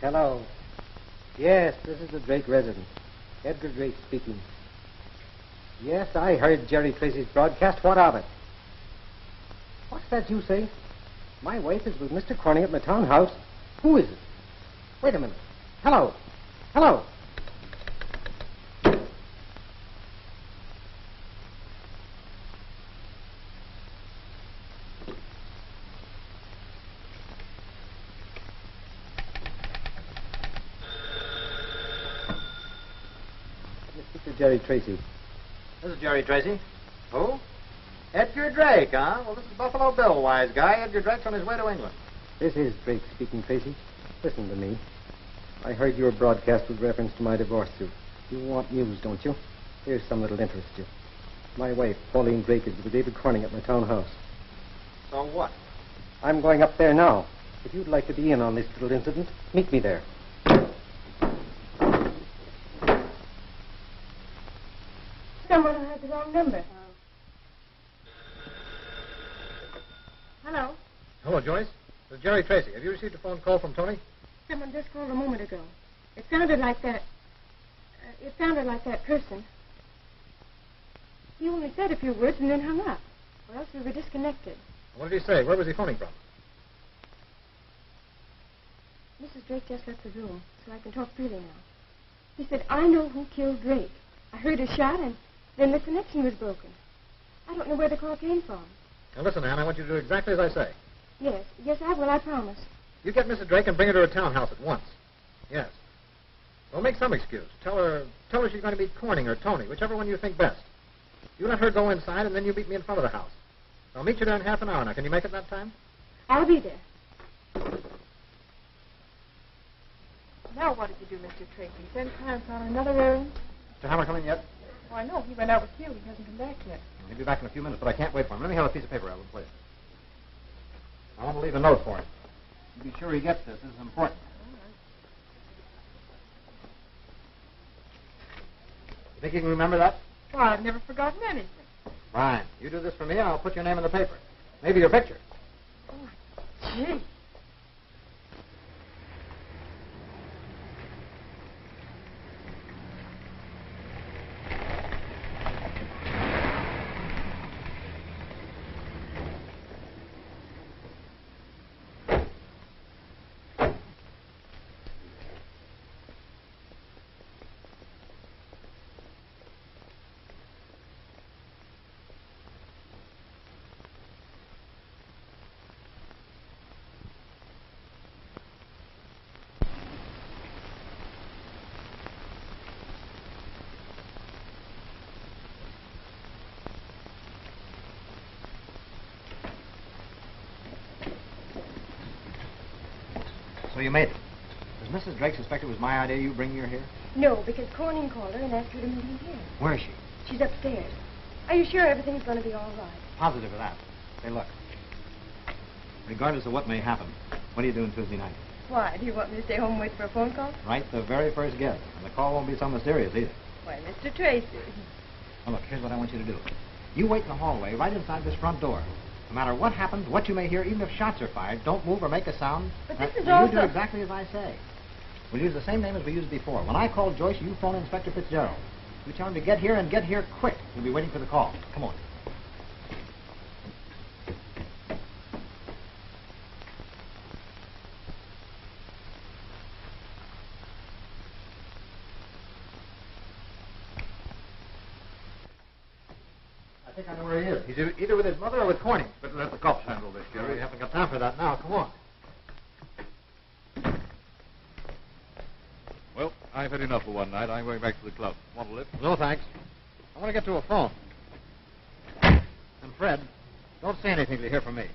G: Hello. Yes, this is the Drake residence. Edgar Drake speaking. Yes, I heard Jerry Tracy's broadcast. What of it? What's that you say? My wife is with Mr. Corning at my townhouse. Who is it? Wait a minute. Hello. Hello. Mr. Jerry Tracy.
B: This is Jerry Tracy. Who? Edgar Drake, huh? Well, this is Buffalo Bill, wise guy. Edgar Drake's on his way to England.
G: This is Drake speaking, Tracy. Listen to me. I heard your broadcast with reference to my divorce suit. You want news, don't you? Here's some that'll interest you. My wife, Pauline Drake, is with David Corning at my townhouse.
B: So what?
G: I'm going up there now. If you'd like to be in on this little incident, meet me there.
E: Someone had the wrong number. Hello?
B: Hello, Joyce. This is Jerry Tracy. Have you received a phone call from Tony?
E: Someone just called a moment ago. It sounded like that. It sounded like that person. He only said a few words and then hung up. Or else we were disconnected.
B: What did he say? Where was he phoning from?
E: Mrs. Drake just left the room, so I can talk freely now. He said, I know who killed Drake. I heard a shot, and then the connection was broken. I don't know where the call came from.
B: Now, listen, Anne, I want you to do exactly as I say.
E: Yes, I will, I promise.
B: You get Mrs. Drake and bring her to a townhouse at once. Yes. Well, make some excuse. Tell her she's going to meet Corning or Tony, whichever one you think best. You let her go inside, and then you meet me in front of the house. I'll meet you there in half an hour. Now, can you make it that time?
E: I'll be there.
K: Now what did you do, Mr. Tracy? Send Clarence on another errand?
B: Mr. Hammer come in yet?
K: Oh, I know. He went out with you. He hasn't come back yet.
B: He'll be back in a few minutes, but I can't wait for him. Let me have a piece of paper, Ellen, please. I want to leave a note for him. You be sure he gets this. This is important. You think you can remember that?
K: Well, I've never forgotten anything.
B: Fine. You do this for me, and I'll put your name in the paper. Maybe your picture.
K: Oh, gee.
B: So you made it. Does Mrs. Drake suspect it was my idea you bringing her here?
E: No, because Corning called her and asked her to meet him here.
B: Where is she?
E: She's upstairs. Are you sure everything's going to be all right?
B: Positive of that. Say, look. Regardless of what may happen, what are you doing Tuesday night?
E: Why? Do you want me to stay home and wait for a phone call?
B: Right, the very first guess. And the call won't be so mysterious either.
E: Why, Mr. Tracy.
B: Well, look, here's what I want you to do. You wait in the hallway right inside this front door. No matter what happens, what you may hear, even if shots are fired, don't move or make a sound.
E: But this is
B: you
E: also...
B: do exactly as I say. We'll use the same name as we used before. When I call Joyce, you phone Inspector Fitzgerald. You tell him to get here and get here quick. He'll be waiting for the call. Come on. I think I know where he is. He's either with his mother or with Corning.
A: Better let the cops handle this,
B: We
A: Jerry.
B: haven't got time for that now. Come on.
A: Well, I've had enough for one night. I'm going back to the club. Want a lift?
B: No, thanks. I want to get to a phone. And Fred, don't say anything till you hear from me.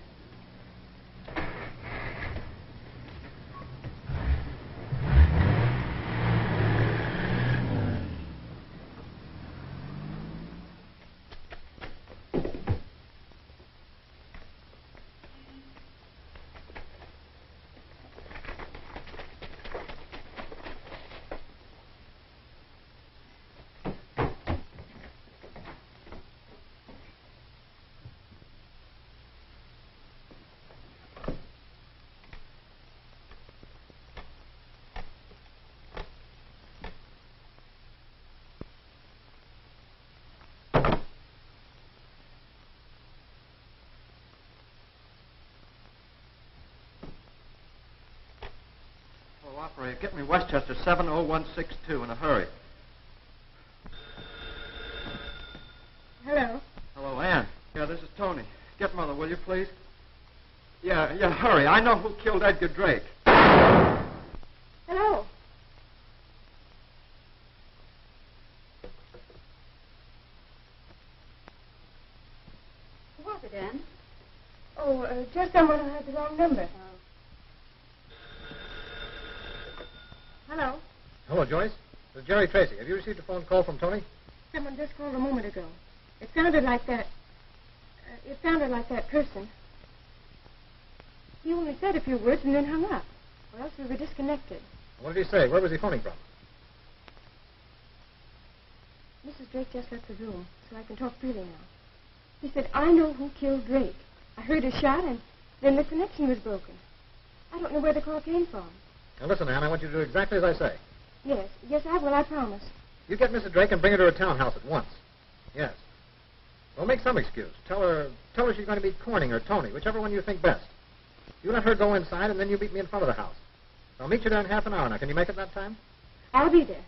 D: Operator, get me Westchester 70162 in a hurry.
E: Hello?
D: Hello, Ann. Yeah, this is Tony. Get Mother, will you, please? Yeah, hurry. I know who killed Edgar Drake.
E: Hello?
F: Who was it, Anne?
E: Oh, just someone who had the wrong number. Hello?
B: Hello, Joyce. This is Jerry Tracy. Have you received a phone call from Tony?
E: Someone just called a moment ago. It sounded like that. It sounded like that person. He only said a few words and then hung up. Or else we were disconnected.
B: What did he say? Where was he phoning from?
E: Mrs. Drake just left the room, so I can talk freely now. He said, I know who killed Drake. I heard a shot, and then the connection was broken. I don't know where the call came from.
B: Now, listen, Ann, I want you to do exactly as I say.
E: Yes, I will, I promise.
B: You get Mrs. Drake and bring her to a townhouse at once. Yes. Well, make some excuse. Tell her she's going to meet Corning or Tony, whichever one you think best. You let her go inside, and then you meet me in front of the house. I'll meet you there in half an hour. Now, can you make it that time?
E: I'll be there.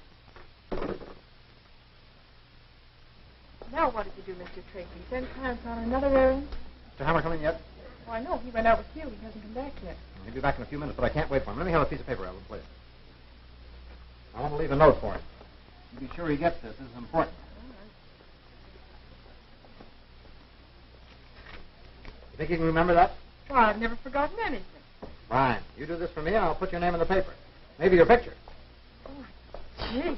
K: Now what did you do, Mr. Tracy? Send Clarence on another errand?
B: Mr. Hammer come in yet?
K: Oh, I know. He went out with you. He hasn't come back yet.
B: He'll be back in a few minutes, but I can't wait for him. Let me have a piece of paper, Ellen, please. I want to leave a note for him. You be sure he gets this. This is important. You think you can remember that?
K: Well, I've never forgotten anything.
B: Fine. You do this for me, and I'll put your name in the paper. Maybe your picture.
K: Oh, gee.